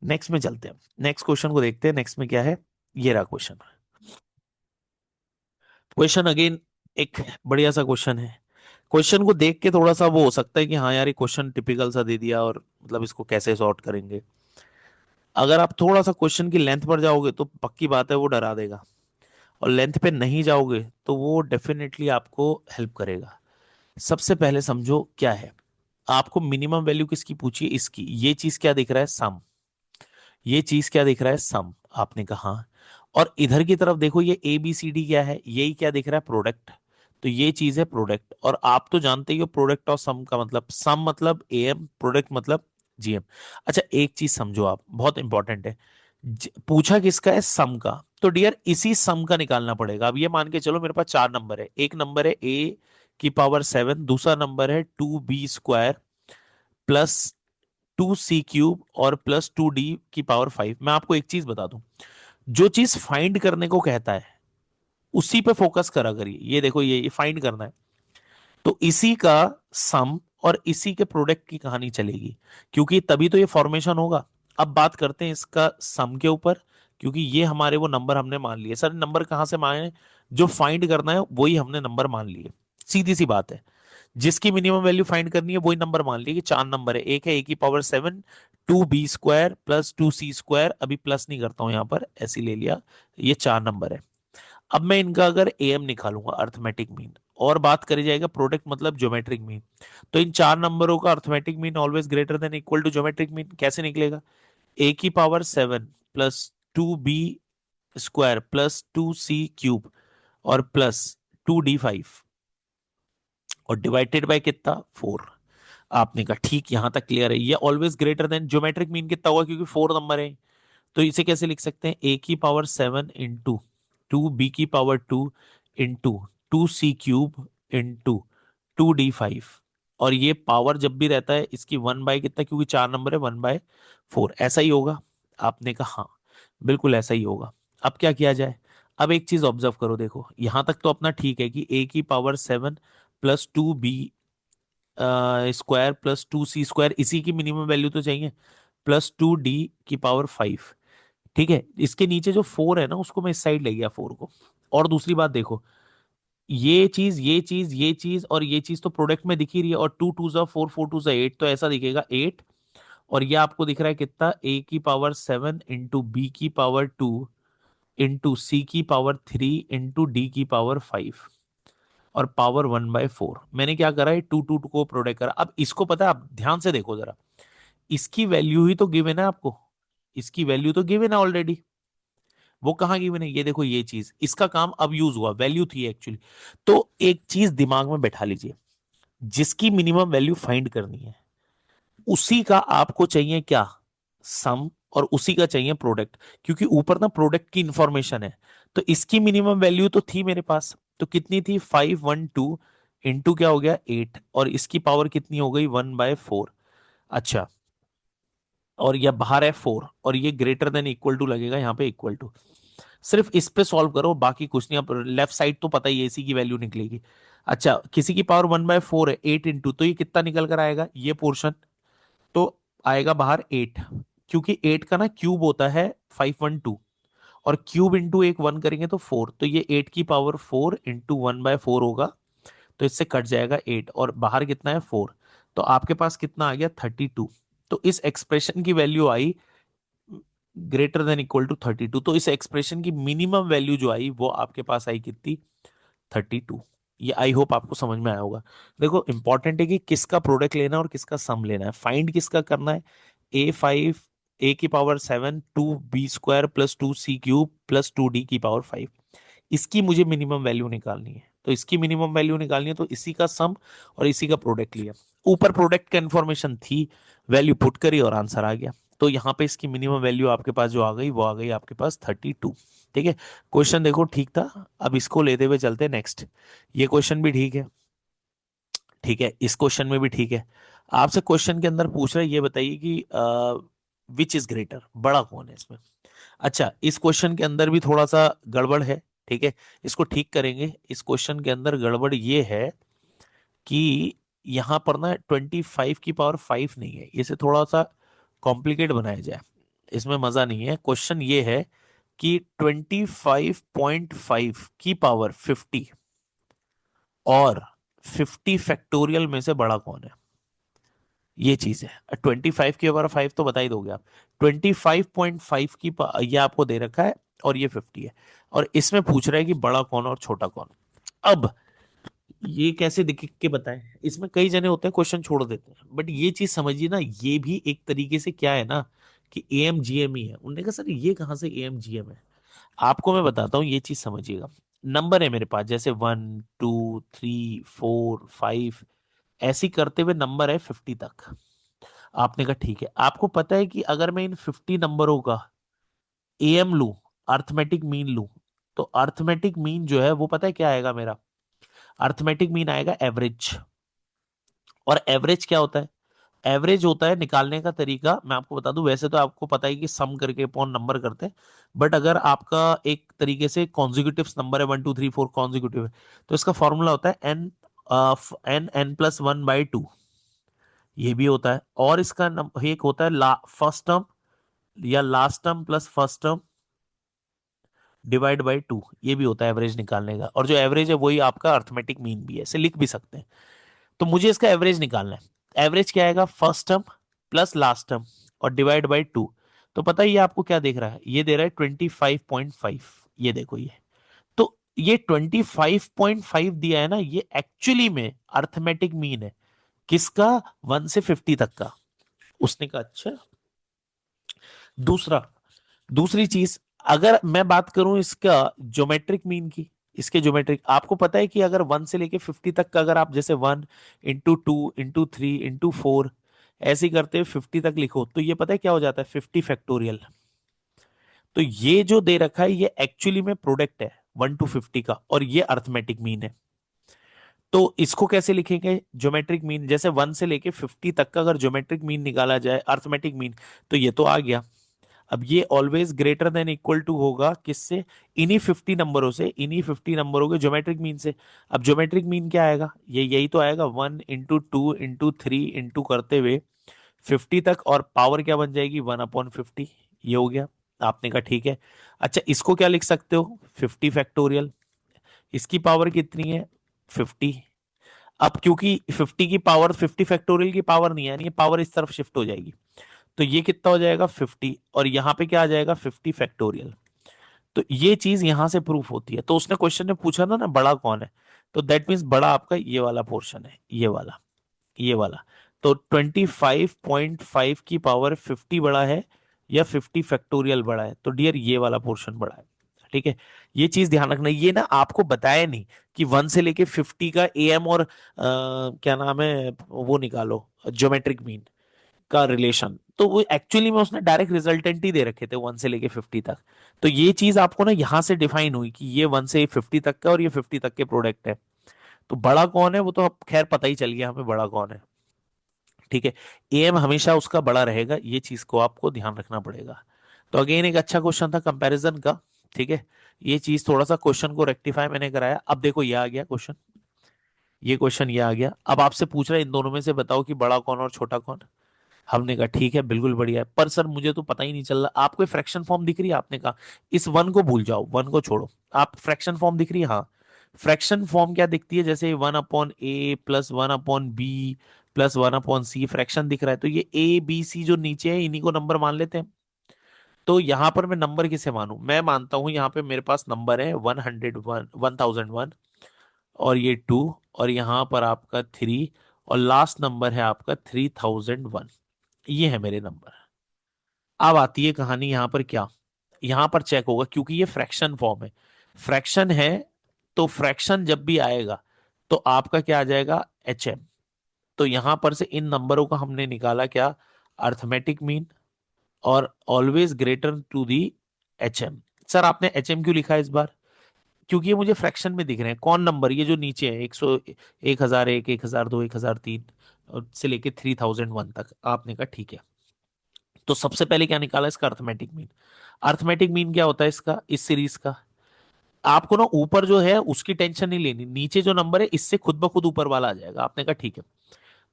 S2: नेक्स्ट में चलते हैं, नेक्स्ट क्वेश्चन को देखते हैं। नेक्स्ट में क्या है, ये रहा क्वेश्चन। क्वेश्चन अगेन एक बढ़िया सा क्वेश्चन है। क्वेश्चन को देख के थोड़ा सा वो हो सकता है कि हाँ यार ये क्वेश्चन टिपिकल सा दे दिया, और मतलब इसको कैसे सॉर्ट करेंगे। अगर आप थोड़ा सा क्वेश्चन की लेंथ पर जाओगे तो पक्की बात है वो डरा देगा, और लेंथ पे नहीं जाओगे तो वो डेफिनेटली आपको हेल्प करेगा। सबसे पहले समझो क्या है, आपको मिनिमम वैल्यू किसकी पूछी है, इसकी। ये चीज क्या दिख रहा है, सम। ये चीज क्या दिख रहा है, सम। आपने कहा हाँ। और इधर की तरफ देखो, ये ए बी सी डी क्या है, यही क्या दिख रहा है, प्रोडक्ट। तो ये चीज है प्रोडक्ट, और आप तो जानते ही हो प्रोडक्ट और सम का मतलब, सम मतलब ए एम, प्रोडक्ट मतलब जी एम। अच्छा एक चीज समझो आप, बहुत इंपॉर्टेंट है। पूछा किसका है, सम का, तो डियर इसी सम का निकालना पड़ेगा। अब ये मान के चलो मेरे पास चार नंबर है, एक नंबर है ए की पावर 7, दूसरा नंबर है 2b² प्लस 2c³ और प्लस 2d⁵। मैं आपको एक चीज बता दूं, जो चीज फाइंड करने को कहता है उसी पे फोकस करा करिए। ये देखो, ये फाइंड करना है, तो इसी का सम और इसी के प्रोडक्ट की कहानी चलेगी, क्योंकि तभी तो ये फॉर्मेशन होगा। अब बात करते हैं इसका सम के ऊपर, क्योंकि ये हमारे वो नंबर हमने मान लिए। सर नंबर कहाँ से माने, जो फाइंड करना है वही हमने नंबर मान लिए, सीधी सी बात है। जिसकी मिनिमम वैल्यू फाइंड करनी है वही नंबर मान लिए, कि चार नंबर है, एक है ए⁻7, 2b² प्लस 2c², अभी प्लस नहीं करता हूं यहां पर, ऐसे ही ले लिया। ये चार नंबर है। अब मैं इनका अगर एम निकालूंगा, अर्थमेटिक मीन, और बात करी जाएगा प्रोडक्ट मतलब ज्योमेट्रिक मीन, तो इन चार नंबरों का arithmetic mean always greater than equal to geometric mean. कैसे निकलेगा, a⁻7 plus 2b² plus 2c³ और प्लस 2d⁵, और डिवाइडेड बाय कितना, 4। आपने कहा ठीक, यहां तक क्लियर है। ये always greater then geometric mean कितना होगा, क्योंकि 4 नंबर है। तो इसे कैसे लिख सकते हैं, a⁻7 into 2b⁻2 into 2c³ into 2d⁵। और ये पावर जब भी रहता है इसकी 1 बाय कितना, क्योंकि चार नंबर है, 1/4, ऐसा ही होगा। आपने कहा हाँ, बिल्कुल ऐसा ही होगा। अब क्या किया जाए, अब एक चीज ऑब्जर्व करो, देखो यहां तक तो अपना ठीक है कि a⁻7 plus 2b² plus 2c² इसी की मिनिमम वैल्यू तो चाहिए, प्लस 2d⁵। ठीक है, इसके नीचे जो 4 है ना, उसको मैं इस साइड ले गया 4 को। और दूसरी बात देखो, ये चीज ये चीज ये चीज और ये चीज तो प्रोडक्ट में दिख ही रही है, और 2 2 4, 4 2 8, तो ऐसा दिखेगा 8। और ये आपको दिख रहा है कितना, a⁻7 into b⁻2 into c⁻3 into d⁵। और पावर 1/4, मैंने क्या करा है, टू टू को प्रोडक्ट करा। अब इसको पता है, आप ध्यान से देखो जरा, इसकी वैल्यू ही तो गिवन है आपको, इसकी वैल्यू तो गिवन है ऑलरेडी। वो कहाँ गिवन है, ये देखो, ये चीज, इसका काम अब यूज हुआ, वैल्यू थी एक्चुअली। तो एक चीज दिमाग में बैठा लीजिए, जिसकी मिनिमम वैल्यू फाइंड करनी है उसी का आपको चाहिए क्या, सम, और उसी का चाहिए प्रोडक्ट, क्योंकि ऊपर ना प्रोडक्ट की इंफॉर्मेशन है। तो इसकी मिनिमम वैल्यू तो थी मेरे पास, तो कितनी थी, 512 इंटू क्या हो गया 8, और इसकी पावर कितनी हो गई, 1/4। अच्छा, और यह बाहर है 4, और ये ग्रेटर देन इक्वल टू लगेगा यहाँ पे, इक्वल टू। सिर्फ इस पे सॉल्व करो, बाकी कुछ नहीं। अब लेफ्ट साइड तो पता ही है, इसी की वैल्यू निकलेगी। अच्छा, किसी की पावर 1/4 है, 8 इंटू, तो ये कितना निकल कर आएगा, ये पोर्शन तो आएगा बाहर 8, क्योंकि 8 का ना क्यूब होता है 512, और क्यूब इंटू एक 1 करेंगे तो 4, तो ये 8 की पावर 4 इंटू 1/4 होगा। तो इससे कट जाएगा 8, और बाहर कितना है 4, तो आपके पास कितना आ गया 32। तो इस एक्सप्रेशन की वैल्यू आई ग्रेटर देन इक्वल टू 32। तो इस एक्सप्रेशन की मिनिमम वैल्यू जो आई वो आपके पास आई कितनी, 32। ये आई होप आपको समझ में आया होगा। देखो इंपॉर्टेंट है कि किसका प्रोडक्ट लेना है और किसका सम लेना है। फाइंड किसका करना है, a⁻7 2b² plus 2c³ plus 2d⁵। इसकी मुझे मिनिमम वैल्यू निकालनी है, तो इसकी मिनिमम वैल्यू निकालनी है, तो इसी का सम और इसी का प्रोडक्ट लिया। ऊपर प्रोडक्ट का इंफॉर्मेशन थी, वैल्यू पुट करी और आंसर आ गया। तो यहाँ पे इसकी मिनिमम वैल्यू आपके पास जो आ गई वो आ गई आपके पास 32। ठीक है, क्वेश्चन देखो ठीक था। अब इसको लेते हुए चलते हैं नेक्स्ट। ये क्वेश्चन भी ठीक है, ठीक है, इस क्वेश्चन में भी ठीक है। आपसे क्वेश्चन के अंदर पूछ रहे, ये बताइए कि विच इज ग्रेटर, बड़ा कौन है इसमें। अच्छा, इस क्वेश्चन के अंदर भी थोड़ा सा गड़बड़ है, ठीक है, इसको ठीक करेंगे। इस क्वेश्चन के अंदर गड़बड़ ये है कि यहां पर ना 25 की पावर 5 नहीं है, इसे थोड़ा सा कॉम्प्लिकेट बनाया जाए, इसमें मजा नहीं है। क्वेश्चन ये है कि 25.5 की पावर 50 और 50 फैक्टोरियल में से बड़ा कौन है, ये चीज है। 25 की पावर 5 तो बता ही दोगे आप। 25.5 ये आपको दे रखा है और ये 50 है, और इसमें पूछ रहा है कि बड़ा कौन और छोटा कौन। अब ये कैसे दिख के बताएं, इसमें कई जने होते हैं क्वेश्चन छोड़ देते हैं, बट ये चीज समझिए ना, ये भी एक तरीके से क्या है ना कि एम जीएम ही है। उन्होंने कहा सर ये कहाँ से एम जीएम है, आपको मैं बताता हूँ, ये चीज समझिएगा। नंबर है मेरे पास, जैसे 1 2 3 4 5, ऐसी करते हुए नंबर है 50 तक। आपने कहा ठीक है, आपको पता है कि अगर मैं इन 50 नंबरों का एम लू, अर्थमेटिक मीन लू, तो अर्थमेटिक मीन जो है वो पता है क्या आएगा मेरा, अर्थमेटिक मीन आएगा एवरेज। और एवरेज क्या होता है, एवरेज होता है निकालने का तरीका, मैं आपको बता दूं, वैसे तो आपको पता है कि सम करके अपॉन नंबर करते हैं, बट अगर आपका एक तरीके से कॉन्जिक्यूटिव नंबर है, 1 2 3 4 कॉन्जिक्यूटिव है, तो इसका फॉर्मूला होता है एन, n+1/2, ये भी होता है। और इसका एक होता है फर्स्ट टर्म या last term plus first term divide by 2, ये भी होता है एवरेज निकालने का। और जो एवरेज है वही आपका अर्थमेटिक मीन भी है, इसे लिख भी सकते हैं। तो मुझे इसका एवरेज निकालना है। एवरेज क्या आएगा, first term plus last term और डिवाइड बाई 2। तो पता है ये आपको क्या देख रहा है, ये दे रहा है 25.5, ये देखो ये। तो ये 25.5 दिया है ना, ये एक्चुअली में अर्थमेटिक मीन है, किसका, 1 से 50 तक का। उसने कहा अच्छा। दूसरा, दूसरी चीज, अगर मैं बात करूं इसका ज्योमेट्रिक मीन की, इसके ज्योमेट्रिक, आपको पता है कि अगर 1 से लेके 50 तक का, अगर आप जैसे 1 × 2 × 3 × 4 ऐसे ही करते हुए 50 तक लिखो, तो ये पता है क्या हो जाता है, 50 फैक्टोरियल। तो ये जो दे रखा है ये एक्चुअली में प्रोडक्ट है 1 to 50 का, और ये अर्थमेटिक मीन है। तो इसको कैसे लिखेंगे, ज्योमेट्रिक मीन, जैसे 1 से लेके 50 तक का अगर ज्योमेट्रिक मीन निकाला जाए, अर्थमेटिक मीन, तो ये तो आ गया। अब ये always greater than equal to होगा किससे, इन्हीं 50 नंबरों से, इन्हीं 50 नंबरों के ज्योमेट्रिक मीन से। अब ज्योमेट्रिक मीन क्या आएगा, ये यही तो आएगा, 1 × 2 × 3 करते हुए 50 तक, और पावर क्या बन जाएगी, 1/50, ये हो गया। आपने कहा ठीक है। अच्छा, इसको क्या लिख सकते हो, 50 फैक्टोरियल, इसकी पावर कितनी है, 50। अब क्योंकि 50 की पावर 50 फैक्टोरियल की पावर नहीं है, यानी ये पावर इस तरफ शिफ्ट हो जाएगी, तो ये कितना हो जाएगा 50, और यहां पे क्या आ जाएगा 50 फैक्टोरियल। तो ये चीज यहां से प्रूफ होती है। तो उसने क्वेश्चन में पूछा था ना बड़ा कौन है, तो दैट मीन्स बड़ा आपका ये वाला पोर्शन है, ये वाला, ये वाला। तो 25.5 की पावर 50 बड़ा है या 50 फैक्टोरियल बड़ा है, तो डियर ये वाला पोर्शन बड़ा है। ठीक है, ये चीज ध्यान रखना, ये ना आपको बताया नहीं कि 1 से लेके 50 का एम और क्या नाम है वो निकालो, ज्योमेट्रिक मीन का रिलेशन। तो वो एक्चुअली में उसने डायरेक्ट रिजल्टेंट ही दे रखे थे 1 से लेके 50 तक। तो ये चीज आपको ना यहां से डिफाइन हुई कि ये 1 से 50 तक का और ये 50 तक के प्रोडक्ट है। तो बड़ा कौन है वो तो अब खैर पता ही चल गया हमें बड़ा कौन है। ठीक है, एम हमेशा उसका बड़ा रहेगा, ये चीज को आपको ध्यान रखना पड़ेगा। तो अगेन एक अच्छा क्वेश्चन था कंपैरिजन का। ठीक है, ये चीज थोड़ा सा क्वेश्चन को रेक्टिफाई मैंने कराया। अब देखो ये आ गया क्वेश्चन, ये क्वेश्चन ये आ गया। अब आपसे पूछ रहा है इन दोनों में से बताओ कि बड़ा कौन और छोटा कौन। हमने कहा ठीक है, बिल्कुल बढ़िया है, पर सर मुझे तो पता ही नहीं चल रहा, आपको फ्रैक्शन फॉर्म दिख रही है, आपने कहा इस वन को भूल जाओ, वन को छोड़ो, आप फ्रैक्शन फॉर्म दिख रही है, हाँ। फ्रैक्शन फॉर्म क्या दिखती है, जैसे 1/a plus 1/b plus 1/c, fraction दिख रहा है, तो ये a b c जो नीचे है इन्हीं को नंबर मान लेते हैं। तो यहां पर मैं नंबर किसे मानूं, मैं मानता हूं यहाँ पे मेरे पास नंबर है 101, 1001, और ये 2, और यहाँ पर आपका 3, और लास्ट नंबर है आपका 3001, ये है मेरे नंबर। अब आती है कहानी यहां पर क्या, यहां पर चेक होगा क्योंकि ये फ्रैक्शन फॉर्म है, फ्रैक्शन है, तो फ्रैक्शन जब भी आएगा तो आपका क्या आ जाएगा, HM। तो यहां पर से इन नंबरों का हमने निकाला क्या, अर्थमेटिक मीन, और always greater to the HM। Sir आपने HM क्यों लिखा है इस बार, क्योंकि ये मुझे फ्रैक्शन में दिख रहे हैं, कौन नंबर, ये जो नीचे है 100, 1001, 1002, 1003 से लेके 3001 तक। आपने कहा ठीक है, तो सबसे पहले क्या निकाला इसका अर्थमेटिक मीन। अर्थमेटिक मीन क्या होता है इसका, इस सीरीज का। आपको ना ऊपर जो है उसकी टेंशन नहीं लेनी, नीचे जो नंबर है इससे खुद ब खुद ऊपर वाला आ जाएगा। आपने कहा ठीक है।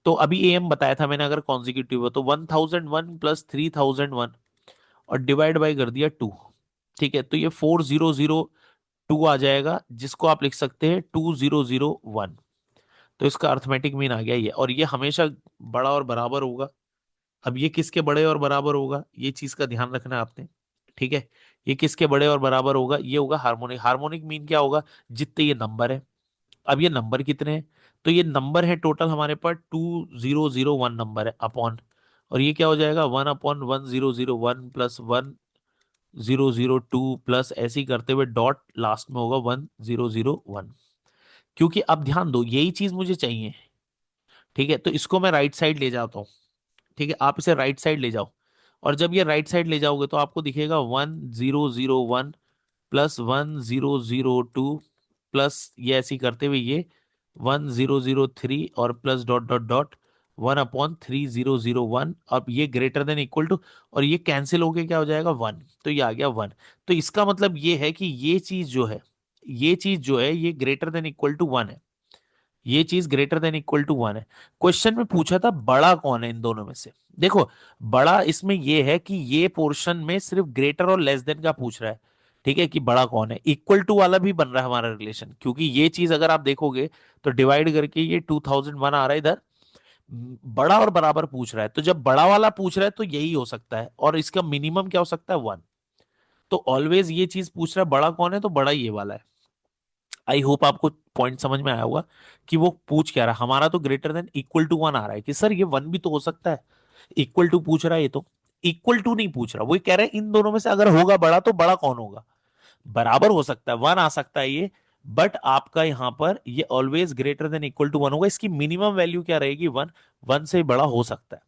S2: तो अभी एम बताया था मैंने, अगर कॉन्जिक्यूटिव हो तो 1001 प्लस 3001 और डिवाइड बाई कर दिया 2। ठीक है, तो ये 4002 आ जाएगा, जिसको आप लिख सकते हैं 2001। तो इसका अर्थमेटिक मीन आ गया ये, और ये हमेशा बड़ा और बराबर होगा। अब ये किसके बड़े और बराबर होगा, ये चीज का ध्यान रखना है आपने। ठीक है, ये किसके बड़े और बराबर होगा, ये होगा हार्मोनिक। हार्मोनिक मीन क्या होगा, जितने ये नंबर है। अब ये नंबर कितने हैं, तो ये नंबर है टोटल हमारे पास 2001 नंबर है अपॉन, और ये क्या हो जाएगा 1/1001 प्लस 1002 प्लस ऐसे ही करते हुए डॉट लास्ट में होगा 1001। क्योंकि अब ध्यान दो यही चीज मुझे चाहिए। ठीक है, तो इसको मैं राइट साइड ले जाता हूँ। ठीक है, आप इसे राइट साइड ले जाओ, और जब ये राइट साइड ले जाओगे तो आपको दिखेगा 1001 प्लस 1002 प्लस ये ऐसे ही करते हुए ये 1003 और प्लस डॉट डॉट डॉट 1/3001। अब ये ग्रेटर देन इक्वल टू, और ये कैंसिल होके क्या हो जाएगा 1, तो ये आ गया 1। तो इसका मतलब ये है कि ये चीज जो है, ये चीज जो है ये ग्रेटर देन इक्वल टू 1 है। ये चीज ग्रेटर देन इक्वल टू 1 है। क्वेश्चन में पूछा था बड़ा कौन है इन दोनों में से। देखो, बड़ा इसमें ये है कि ये पोर्शन में सिर्फ ग्रेटर और लेस देन का पूछ रहा है। ठीक है, कि बड़ा कौन है। इक्वल टू वाला भी बन रहा है हमारा रिलेशन, क्योंकि ये चीज अगर आप देखोगे तो डिवाइड करके ये 2001 आ रहा है इधर। बड़ा और बराबर पूछ रहा है, तो जब बड़ा वाला पूछ रहा है तो यही हो सकता है, और इसका मिनिमम क्या हो सकता है 1। तो ऑलवेज ये चीज पूछ रहा है बड़ा कौन है, तो बड़ा ये वाला है। आई होप आपको पॉइंट समझ में आया होगा कि वो पूछ क्या रहा है। हमारा तो ग्रेटर देन इक्वल टू 1 आ रहा है, कि सर ये 1 भी तो हो सकता है। इक्वल टू पूछ रहा है ये तो, इक्वल टू नहीं पूछ रहा। वो कह रहा है इन दोनों में से अगर होगा बड़ा तो बड़ा कौन होगा। बराबर हो सकता है 1 आ सकता है ये, बट आपका यहां पर ये always greater than equal to 1 होगा। इसकी मिनिमम वैल्यू क्या रहेगी 1। 1 से बड़ा हो सकता है।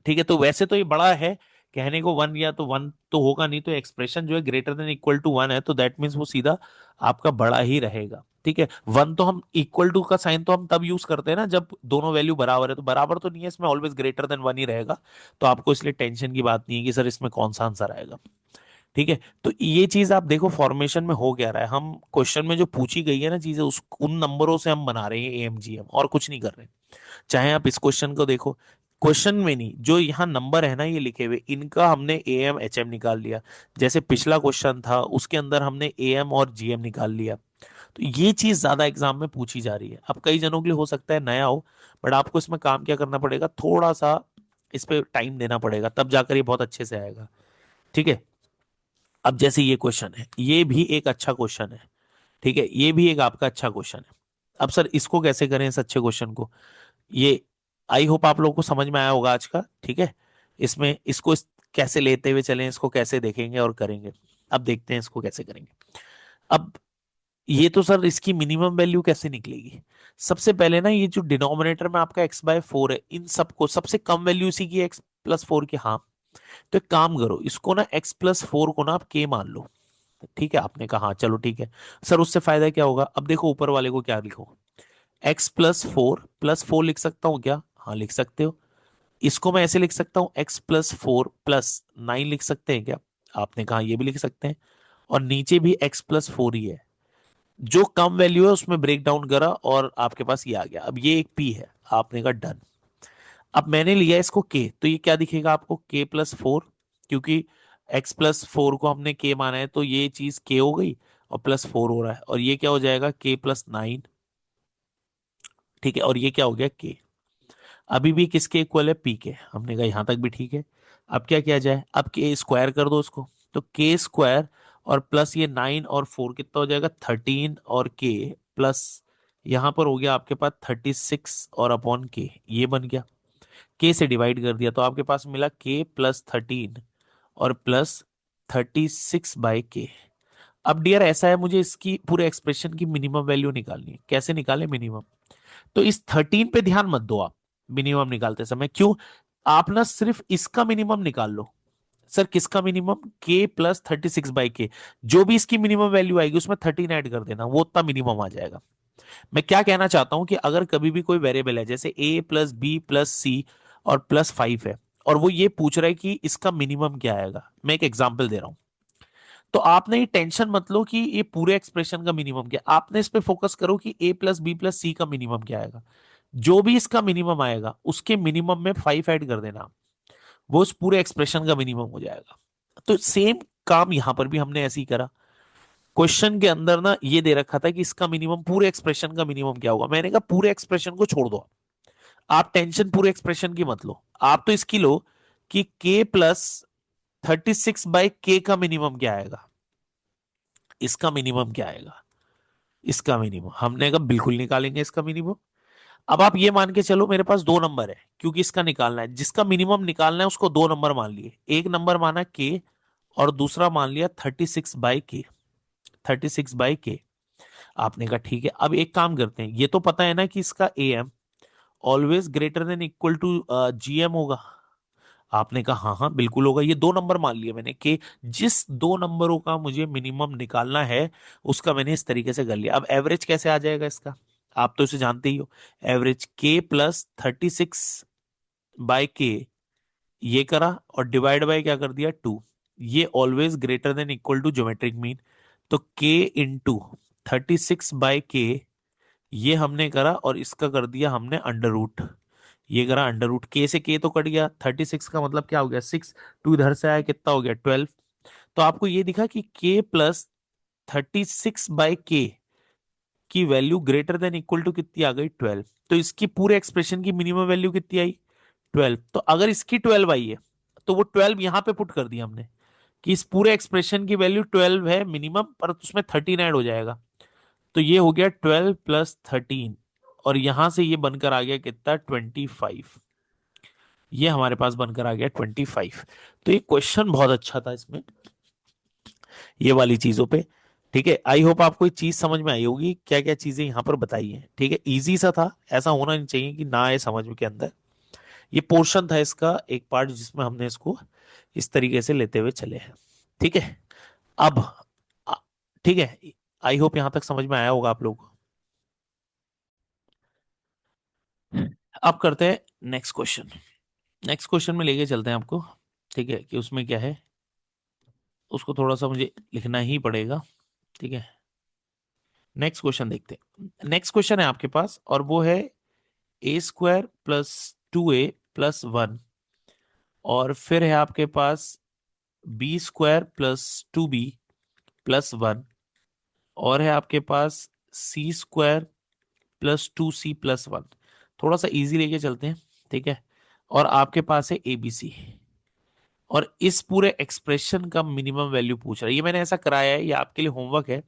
S2: ठीक है, तो वैसे तो ये बड़ा है, कहने को 1 या तो 1 तो होगा नहीं, तो एक्सप्रेशन जो है ग्रेटर देन इक्वल टू 1 है, तो दैट मीन्स वो सीधा आपका बड़ा ही रहेगा। ठीक है, 1 तो हम इक्वल टू का साइन तो हम तब यूज करते हैं ना जब दोनों वैल्यू बराबर है, तो बराबर तो नहीं है इसमें, ऑलवेज ग्रेटर देन 1 ही रहेगा। तो आपको इसलिए टेंशन की बात नहीं है कि सर इसमें कौन सा आंसर आएगा। ठीक है, तो ये चीज आप देखो फॉर्मेशन में हो क्या रहा है। हम क्वेश्चन में जो पूछी गई है ना चीजें, उस उन नंबरों से हम बना रहे हैं एएमजीएम, और कुछ नहीं कर रहे। चाहे आप इस क्वेश्चन को देखो, क्वेश्चन में नहीं, जो यहाँ नंबर है ना ये लिखे हुए, इनका हमने एएम एचएम निकाल लिया। जैसे पिछला क्वेश्चन था उसके अंदर हमने एएम और जीएम निकाल लिया। तो ये चीज ज्यादा एग्जाम में पूछी जा रही है। अब कई जनों के लिए हो सकता है नया हो, बट आपको इसमें काम क्या करना पड़ेगा, थोड़ा सा इस पे टाइम देना पड़ेगा, तब जाकर ये बहुत अच्छे से आएगा। ठीक है, अब जैसे ये क्वेश्चन है, ये भी एक अच्छा क्वेश्चन है। ठीक है, ये भी एक आपका अच्छा क्वेश्चन है। अब सर इसको कैसे करें इस अच्छे क्वेश्चन को, ये आई होप आप लोगों को समझ में आया होगा आज का। ठीक है, इसमें इसको कैसे लेते हुए चलें, इसको कैसे देखेंगे और करेंगे। अब देखते हैं इसको कैसे करेंगे। अब ये तो सर इसकी मिनिमम वैल्यू कैसे निकलेगी। सबसे पहले ना ये जो डिनोमिनेटर में आपका x/4 है, इन सबको सबसे कम वैल्यू इसी की x+4 की। हाँ, तो एक काम करो, इसको ना x+4 को ना आप k मान लो। ठीक है, आपने कहा हाँ चलो ठीक है। सर उससे फायदा क्या होगा, अब देखो ऊपर वाले को क्या लिखो, x+4 लिख सकता हूँ क्या, हाँ लिख सकते हो। इसको मैं ऐसे लिख सकता हूँ x+4 + 9 लिख सकते हैं क्या, आपने कहा ये भी लिख सकते हैं। और नीचे भी x+4 ही है, जो कम वैल्यू है उसमें ब्रेक डाउन करा और आपके पास ये आ गया। अब ये एक p है, आपने कहा डन। अब मैंने लिया इसको k, तो ये क्या दिखेगा आपको k+4, क्योंकि x+4 को हमने k माना है, तो ये चीज k हो गई और +4 हो रहा है, और ये क्या हो जाएगा k+9। ठीक है, और ये क्या हो गया k। अभी भी किसके इक्वल है, पी के। हमने कहा यहां तक भी ठीक है। अब क्या किया जाए, अब के स्क्वायर कर दो इसको, तो के स्क्वायर और प्लस ये 9 और 4 कितना हो जाएगा 13, और के प्लस यहां पर हो गया आपके पास 36 और अपॉन के, ये बन गया। के से डिवाइड कर दिया तो आपके पास मिला k + 13 और +36/k। अब डियर ऐसा है, मुझे इसकी पूरे एक्सप्रेशन की मिनिमम वैल्यू निकालनी है। कैसे निकाले मिनिमम, तो इस 13 पे ध्यान मत दो आप मिनिमम निकालते समय। क्यों, आप ना सिर्फ इसका मिनिमम निकाल लो। सर किसका मिनिमम, k + 36/k। जो भी इसकी मिनिमम वैल्यू आएगी उसमें 13 ऐड कर देना, वो उतना मिनिमम आ जाएगा। मैं क्या कहना चाहता हूं कि अगर कभी भी कोई वेरिएबल है, जैसे a + b + c और +5 है, और वो ये पूछ रहा है कि इसका मिनिमम क्या आएगा। मैं एक एग्जांपल दे रहा हूं। तो आपने ये टेंशन मत लो कि ये पूरे एक्सप्रेशन का मिनिमम क्या, आपने इस पे फोकस करो कि a प्लस बी प्लस सी का मिनिमम क्या आएगा। जो भी इसका मिनिमम आएगा उसके मिनिमम में 5 ऐड कर देना, वो उस पूरे एक्सप्रेशन का मिनिमम हो जाएगा। तो सेम काम यहां पर भी हमने ऐसे ही करा। क्वेश्चन के अंदर ना ये दे रखा था कि इसका मिनिमम, पूरे एक्सप्रेशन का मिनिमम क्या होगा। मैंने कहा पूरे एक्सप्रेशन को छोड़ दो, आप टेंशन पूरे एक्सप्रेशन की मत लो। आप तो इसकी लो कि k प्लस 36/k का मिनिमम क्या आएगा, इसका मिनिमम क्या आएगा। इसका मिनिमम हमने कहा बिल्कुल निकालेंगे इसका मिनिमम। अब आप ये मान के चलो मेरे पास दो नंबर है, क्योंकि इसका निकालना है, जिसका मिनिमम निकालना है उसको दो नंबर मान लिए। एक नंबर माना के और दूसरा मान लिया 36/k। 36/k। आपने कहा ठीक है। अब एक काम करते हैं, ये तो पता है ना कि इसका am always greater than equal to gm होगा। आपने कहा हाँ हाँ बिल्कुल होगा। ये दो नंबर मान लिए मैंने कि जिस दो नंबरों का मुझे मिनिमम निकालना है उसका मैंने इस तरीके से कर लिया। अब एवरेज कैसे आ जाएगा इसका, आप तो इसे जानते ही हो। एवरेज k प्लस 36/k, ये करा और डिवाइड बाय क्या कर दिया 2। ये always greater than equal to geometric mean. तो k इंटू 36/k, ये हमने करा और इसका कर दिया हमने अंडर रूट। ये करा अंडर रूट, के से के तो कट गया, 36 का मतलब क्या हो गया 6, 2 इधर से आया कितना हो गया 12। तो आपको ये दिखा कि के प्लस 36/k की value greater than equal to कितनी आ गई 12। तो इसकी पूरे एक्सप्रेशन की मिनिमम वैल्यू कितनी आई 12। तो अगर इसकी 12 आई है तो वो 12 यहां पे पुट कर दिया हमने कि इस पूरे एक्सप्रेशन की वैल्यू 12 है मिनिमम, पर उसमें 13 ऐड हो जाएगा। तो ये हो गया 12 प्लस 13, और यहां से ये बनकर आ गया कितना 25। ये हमारे पास बनकर आ गया 25। तो ये क्वेश्चन बहुत अच्छा था इसमें, ये वाली चीजों पे। ठीक है, आई होप आपको ये चीज समझ में आई होगी, क्या क्या चीजें यहाँ पर बताई हैं। ठीक है, इजी सा था, ऐसा होना नहीं चाहिए कि ना आए समझ में के अंदर। ये पोर्शन था इसका एक पार्ट जिसमें हमने इसको इस तरीके से लेते हुए चले हैं। ठीक है। अब आ- ठीक है, आई होप यहां तक समझ में आया होगा आप लोग को। अब करते हैं नेक्स्ट क्वेश्चन। नेक्स्ट क्वेश्चन में लेके चलते हैं आपको। ठीक है, कि उसमें क्या है, उसको थोड़ा सा मुझे लिखना ही पड़ेगा। ठीक है, नेक्स्ट क्वेश्चन देखते हैं। नेक्स्ट क्वेश्चन है आपके पास और वो है a² + 2a + 1, और फिर है आपके पास b² + 2b + 1, और है आपके पास c² + 2c + 1। थोड़ा सा इजी लेके चलते हैं। ठीक है, और आपके पास है abc, और इस पूरे एक्सप्रेशन का मिनिमम वैल्यू पूछ रहा है। ये मैंने ऐसा कराया है, ये आपके लिए होमवर्क है।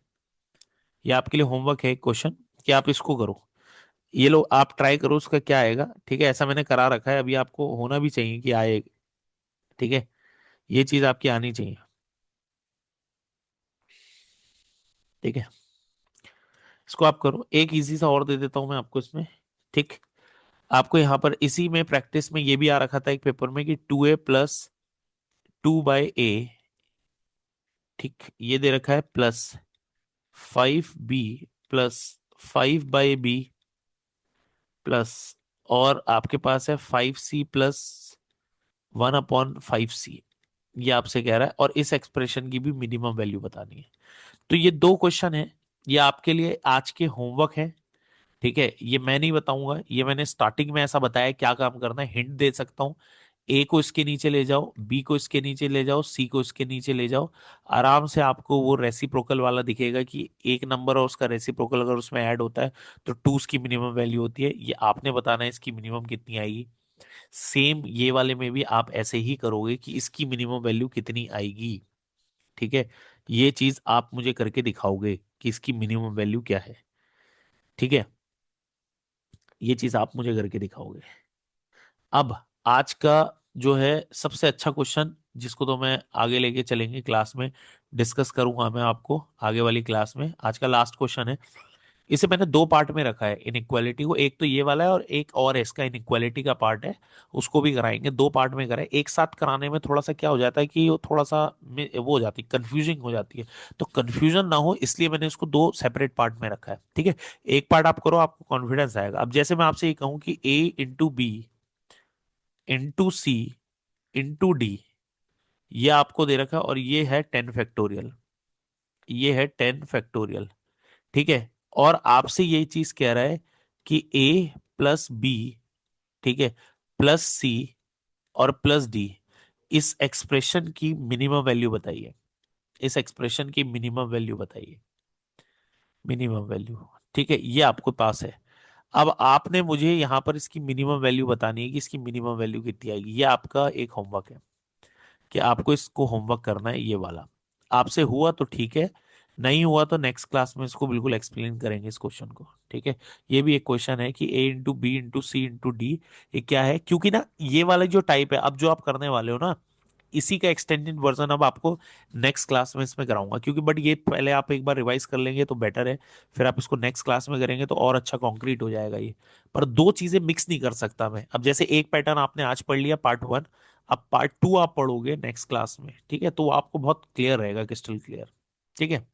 S2: ये आपके लिए होमवर्क है एक क्वेश्चन, कि आप इसको करो। ये लो आप ट्राई करो उसका क्या आएगा। ठीक है, ऐसा मैंने करा रखा है, अभी आपको होना भी चाहिए कि आए। ठीक है, ये चीज आपकी आनी चाहिए। ठीक है, इसको आप करो। एक इजी सा और दे देता हूं मैं आपको इसमें। ठीक, आपको यहाँ पर इसी में प्रैक्टिस में ये भी आ रखा था एक पेपर में कि 2a + 2/a, ठीक, ये दे रखा है +5b + 5/b प्लस, और आपके पास है 5c + 1/5c। ये आपसे कह रहा है, और इस एक्सप्रेशन की भी मिनिमम वैल्यू बतानी है। तो ये दो क्वेश्चन है, ये आपके लिए आज के होमवर्क है। ठीक है, ये मैं नहीं बताऊंगा, ये मैंने स्टार्टिंग में ऐसा बताया क्या काम करना है, हिंट दे सकता हूँ। ए को इसके नीचे ले जाओ, बी को इसके नीचे ले जाओ, सी को इसके नीचे ले जाओ। आराम से आपको वो रेसिप्रोकल वाला दिखेगा कि एक नंबर और उसका रेसिप्रोकल अगर उसमें ऐड होता है तो 2 की मिनिमम वैल्यू होती है। ये आपने बताना है इसकी मिनिमम कितनी आएगी। सेम ये वाले में भी आप ऐसे ही करोगे कि इसकी मिनिमम वैल्यू कितनी आएगी। ठीक है, ये चीज आप मुझे करके दिखाओगे कि इसकी मिनिमम वैल्यू क्या है। ठीक है, ये चीज आप मुझे करके दिखाओगे। अब आज का जो है सबसे अच्छा क्वेश्चन, जिसको तो मैं आगे लेके चलेंगे क्लास में, डिस्कस करूंगा मैं आपको आगे वाली क्लास में। आज का लास्ट क्वेश्चन है। इसे मैंने दो पार्ट में रखा है इनइक्वालिटी को, एक तो ये वाला है और एक और है इसका इनइक्वालिटी का पार्ट है। उसको भी कराएंगे, दो पार्ट में कराए। एक साथ कराने में थोड़ा सा क्या हो जाता है कि वो थोड़ा सा वो हो जाती है, कंफ्यूजिंग हो जाती है। तो कंफ्यूजन ना हो इसलिए मैंने इसको दो सेपरेट पार्ट में रखा है। ठीक है, एक पार्ट आप करो, आपको कॉन्फिडेंस आएगा। अब जैसे मैं आपसे ये कहूं कि a into B into C into D, ये आपको दे रखा है, और ये है 10 फैक्टोरियल, ये है 10 फैक्टोरियल। ठीक है, और आपसे यही चीज कह रहा है कि ए प्लस बी, ठीक है, प्लस सी और प्लस डी, इस एक्सप्रेशन की मिनिमम वैल्यू बताइए, इस एक्सप्रेशन की मिनिमम वैल्यू बताइए, मिनिमम वैल्यू। ठीक है, ये आपको पास है। अब आपने मुझे यहां पर इसकी मिनिमम वैल्यू बतानी है कि इसकी मिनिमम वैल्यू कितनी आएगी। ये आपका एक होमवर्क है कि आपको इसको होमवर्क करना है, ये वाला। आपसे हुआ तो ठीक है, नहीं हुआ तो नेक्स्ट क्लास में इसको बिल्कुल एक्सप्लेन करेंगे इस क्वेश्चन को। ठीक है, ये भी एक क्वेश्चन है कि ए into B into C into D, ये क्या है, क्योंकि ना ये वाला जो टाइप है, अब जो आप करने वाले हो ना, इसी का एक्सटेंडेड वर्जन अब आपको नेक्स्ट क्लास में इसमें कराऊंगा, क्योंकि बट ये पहले आप एक बार रिवाइज कर लेंगे तो बेटर है, फिर आप इसको नेक्स्ट क्लास में करेंगे तो और अच्छा कॉन्क्रीट हो जाएगा ये। पर दो चीजें मिक्स नहीं कर सकता मैं। अब जैसे एक पैटर्न आपने आज पढ़ लिया पार्ट 1, अब पार्ट 2 आप पढ़ोगे नेक्स्ट क्लास में, ठीक है, तो आपको बहुत क्लियर रहेगा, क्रिस्टल क्लियर। ठीक है।